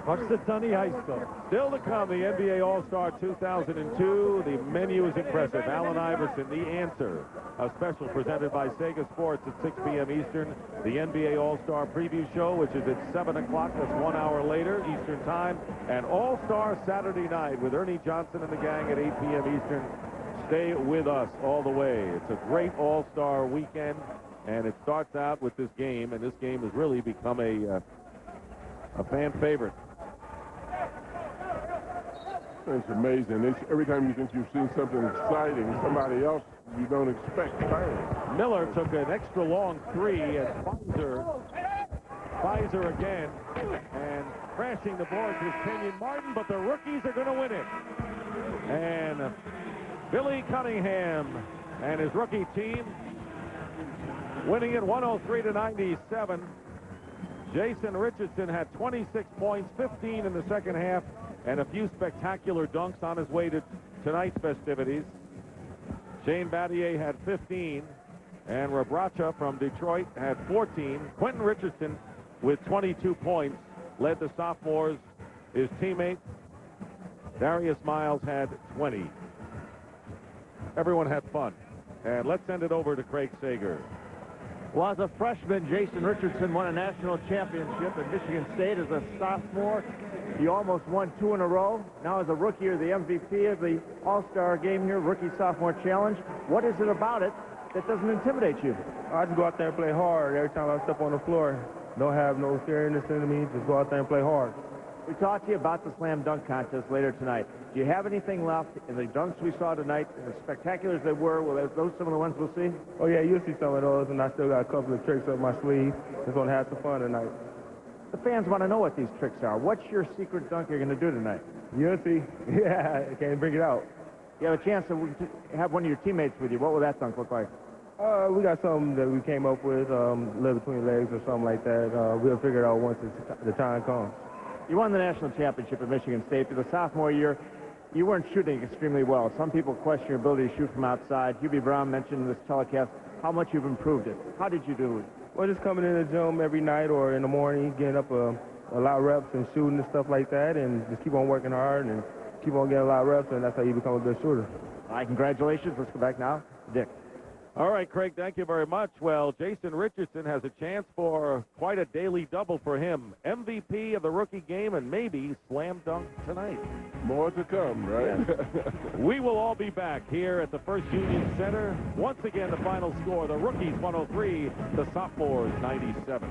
Speaker 9: Puxatawny High School.
Speaker 1: Still to come, the NBA All-Star 2002. The menu is impressive. Allen Iverson, The Answer. A special presented by Sega Sports at 6 p.m. Eastern. The NBA All-Star Preview Show, which is at 7 o'clock. That's 1 hour later, Eastern Time. And All-Star Saturday Night with Ernie Johnson and the gang at 8 p.m. Eastern. Stay with us all the way. It's a great All-Star weekend, and it starts out with this game, and this game has really become a fan favorite.
Speaker 6: It's amazing. Every time you think you've seen something exciting, somebody else you don't expect fires.
Speaker 1: Miller took an extra long 3, and Pfizer again, and crashing the boards was Kenyon Martin, but the rookies are going to win it. And Billy Cunningham and his rookie team winning it 103-97. Jason Richardson had 26 points, 15 in the second half, and a few spectacular dunks on his way to tonight's festivities. Shane Battier had 15, and Rabracha from Detroit had 14. Quentin Richardson with 22 points led the sophomores. His teammate Darius Miles had 20. Everyone had fun. And let's send it over to Craig Sager.
Speaker 3: Well, as a freshman, Jason Richardson won a national championship at Michigan State. As a sophomore, he almost won 2 in a row. Now as a rookie, you're the MVP of the All-Star game here, Rookie-Sophomore Challenge. What is it about it that doesn't intimidate you?
Speaker 11: I just go out there and play hard every time I step on the floor. Don't have no fairness in me. Just go out there and play hard.
Speaker 3: We talked to you about the slam dunk contest later tonight. Do you have anything left in the dunks we saw tonight, as spectacular as they were? Will those some of the ones we'll see?
Speaker 11: Oh, yeah, you'll see some of those, and I still got a couple of tricks up my sleeve. Just want to have some fun tonight.
Speaker 3: The fans want to know what these tricks are. What's your secret dunk you're going to do tonight?
Speaker 11: You'll see. Yeah, I can't bring it out.
Speaker 3: You have a chance to have one of your teammates with you. What will that dunk look like?
Speaker 11: We got something that we came up with, live between legs or something like that. We'll figure it out once the time comes.
Speaker 3: You won the national championship at Michigan State. For the sophomore year, you weren't shooting extremely well. Some people question your ability to shoot from outside. Hubie Brown mentioned in this telecast how much you've improved it. How did you do it?
Speaker 11: Well, just coming in the gym every night or in the morning, getting up a lot of reps and shooting and stuff like that, and just keep on working hard and keep on getting a lot of reps, and that's how you become a good shooter.
Speaker 3: All right, congratulations. Let's go back now. Dick.
Speaker 1: All right, Craig, thank you very much. Well, Jason Richardson has a chance for quite a daily double for him. MVP of the rookie game and maybe slam dunk tonight.
Speaker 6: More to come, right?
Speaker 1: Yes. We will all be back here at the First Union Center. Once again, the final score, the rookies 103, the sophomores 97.